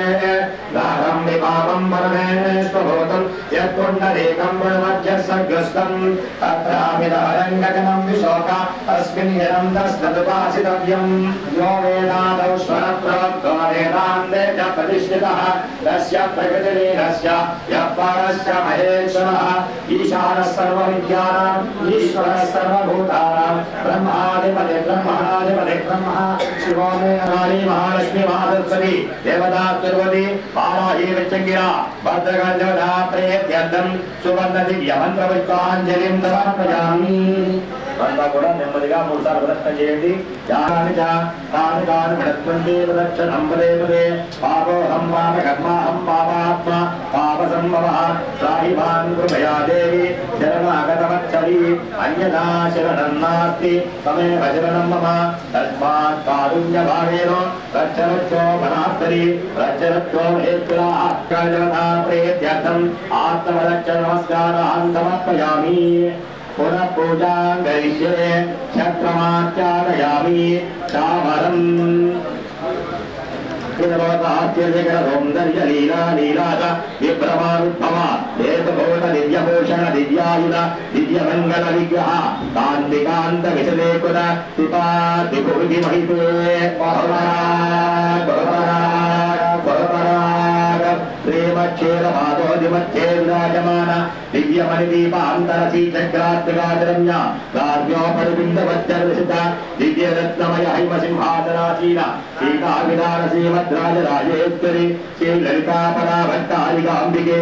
गाढं विपापं परमेश्वभूतं यत्पुण्डरीकं गुणमध्यः सर्गस्थं तत्रामिदहरङ्गगनं विशोका तस्मिन् यदं तस्तदुपासितव्यं यो वेदादौ स्वरप्रवक्तो वेदान्ते च प्रतिष्ठितः तस्य प्रकृतिलीनस्य यः परस्य महेश्वरः ईशानः सर्वविद्यानाम् ईश्वरः सर्वभूतानां ब्रह्माधिपति ब्रह्मः शिवो मे नारी महालक्ष्मी महासरस्वती देवता तिरुपति वाराही विच्चङ्गिरा भद्रकालदेवता प्रेत्यर्थं सुवर्णदिव्यमन्त्रपुष्पाञ्जलिं समर्पयामि అంతా కూడా నెమ్మదిగా మూడుసార్లు ప్రదక్షిణ చేయండి తాను విడత్వందే ప్రదక్షిణం పదే పదే పాపోహం పాప కర్మాహం పాపాత్మ పాప సంభవ సాహిమాన్ కృపయా దేవి శరణాగతవత్సలి అన్యథా శరణం నాస్తి తమేవ శరణం మమ తస్మాత్ కారుణ్య భావేన రక్షరక్షో మనాత్తరి రక్షరక్షో హేతురాః కాలవతా ప్రేత్యర్థం ఆత్మరక్ష నమస్కారాన్ సమర్పయామి पुनः पूजां करिष्ये क्षत्रमाचारयामि चामरम् सौन्दर्यलीला लीलाद विभ्रमानुत्तमा देवभूत दिव्यभूषण दिव्यायुध दिव्यमङ्गल विग्रह कान्तिकान्त विशलेकुल विभूति महिते श्रीमक्षेरपादोदिमध्ये विराजमान दिव्यमणिदीपान्तरसीचक्रात्मकाचरण्य कार्योपरिबिन्दवच्चर्विषित दिव्यरत्नमय हैमसिंहासनासीन सीताविधान श्रीमद्राजराजेश्वरी श्रीललितापराभट्टारिकाम्बिके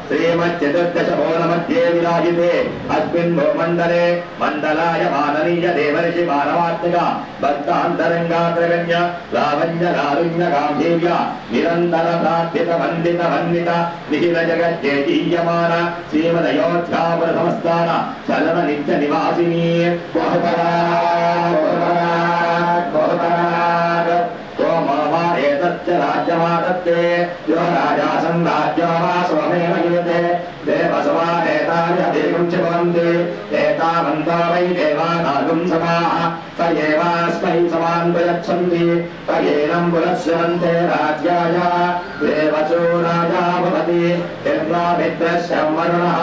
श्रीमच्चतुर्दशभुवनमध्ये विराजिते अस्मिन् भूमण्डले मण्डलाय माननीय देवर्षि मानवात्मिका भक्तान्तरङ्गाग्रगण्य लावण्य लारुण्य गाम्भीर्य निरन्तर प्रार्थित वन्दित वन्दित निखिल जगज्जेतीयमान श्रीमदयोध्यापुर संस्थान चलन नित्य निवासिनी राज्यमादत्ते यो राजा संराज्यो वा सोमेन यूते देवसवा एतानि अधिकं च भवन्ति एतावन्तो वै देवानागं समाः स एवास्मै समान् प्रयच्छन्ति स एनं पुरस्सरन्ते राज्याय देवसो राजा भवति यन्नामित्रस्य वरुणः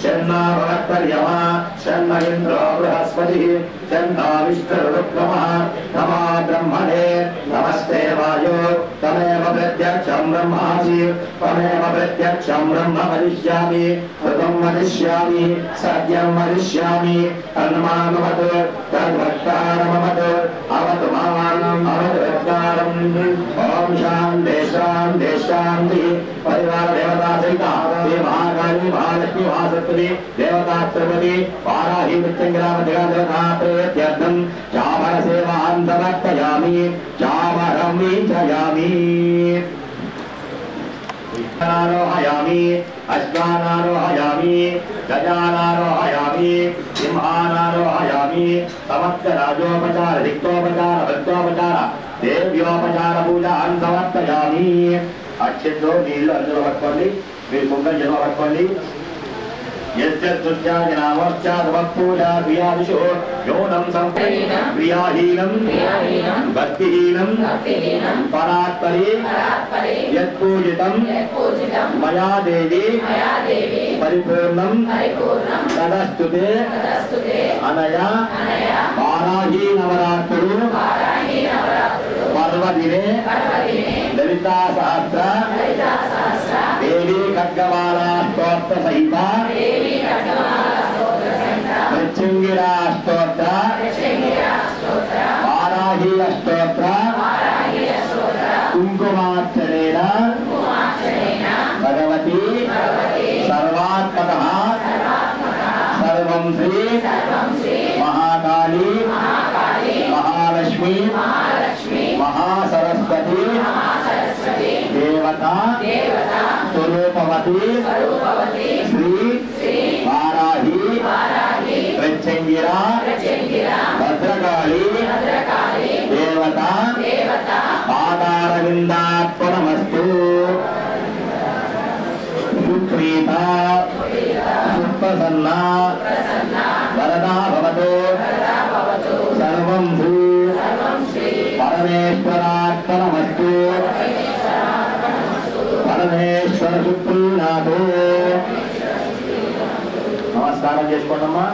शन्ना भवत्पर्यमा शन्न इन्द्रो बृहस्पतिः शन्नो विष्णुरुक्रमः नमो ब्रह्मणे नमस्ते वायो तमेव प्रत्यक्षं ब्रह्मासि तमेव प्रत्यक्षं ब्रह्म वदिष्यामि ऋतं वदिष्यामि सत्यं वदिष्यामि तन्मामवतु तद्वक्तारमवतु अवतु माम् अवतु वक्तारम् ॐ शान्ति शान्ति शान्तिः परिवार देवता सहिता महाकाली महालक्ष्मी महासरस्वती देवता त्रिपति वाराही मृत्युंजया देवता प्रेत्यर्थं चामर सेवां समर्पयामि चामरं वीक्षयामि आरोहयामि अश्वानारोहयामि गजानारोहयामि सिंहानारोहयामि समस्त राजोपचार दिक्तोपचार भक्तोपचार देव्योपचार पूजां समर्पयामि अक्षितो नीళ్ళు అందరూ పట్టుకోండి మీరు కుంభం జన్మ పట్టుకోండి क्रियाहीनं भक्तिहीनं परात्परे यत्पूजितं मया देवी परिपूर्णं तदस्तुते अनया वाराही नवरात्रु पर्वदिने ललिता सहस्र देवी खड्गमाला स्तोत्र सहिता मृत्युंजया स्तोत्र वाराही स्तोत्र कुंकुमार्चनेन भगवती सर्वात्मकः सर्वं श्री महाकाली महालक्ष्मी महासरस्वती देवता स्वरूपवती श्री वाराही प्रत्यंगिरा भद्रकाली देवता पादारविंदार्पणमस्तु सुप्रीता सुप्रसन्ना वरदा भवतु सर्वं श्री परमेश्वरार्पणमस्तु परमेश्वर सुप्रीनाथो నమస్కారం చేసుకోండమ్మా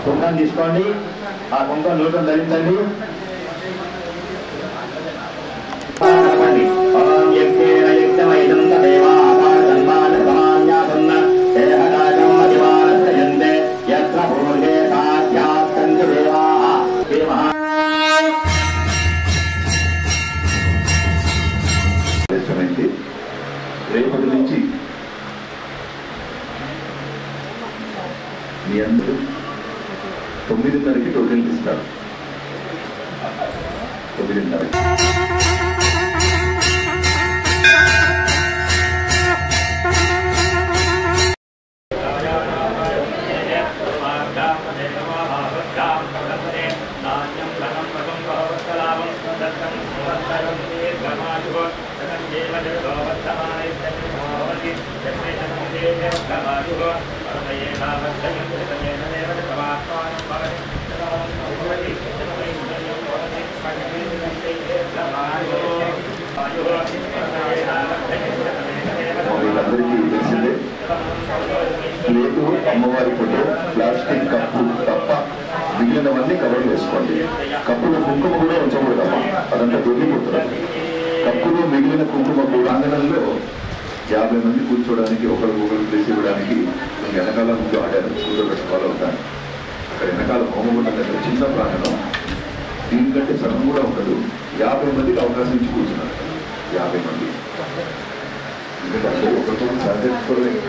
కుంకం తీసుకోండి ఆ కుంకం నూటం ధరించండి రేపటి నుంచి మీ అందరూ 9:30కి టోకెన్ ఇస్తారు. 9:30. వీళ్ళందరికీ తెలిసిందే ప్లేటు అమ్మవారి ఫోటో ప్లాస్టిక్ కప్పు తప్ప మిగిలినవన్నీ కవర్ చేసుకోండి. కప్పులో కుంకుమ కూడా ఉంచకూడదమ్మా, అదంతా దొరికిపోతుంది. కప్పులో మిగిలిన కుంకుమ ప్రాంగణంలో 50 మంది కూర్చోడానికి ఒకరు ప్లేస్ ఇవ్వడానికి వెనకాల ముందు ఆడారు కూర్చోబెట్టుకోవాలి అవుతాను. అక్కడ వెనకాల హోమగుండం దగ్గర చిన్న ప్రాంగణం, దీనికంటే సగం కూడా ఉండదు. 50 మందికి అవకాశం ఇచ్చి కూర్చున్నారు. 50 మంది ఎందుకంటే అందరూ ఒకరితో సహకరించుకోలేదు.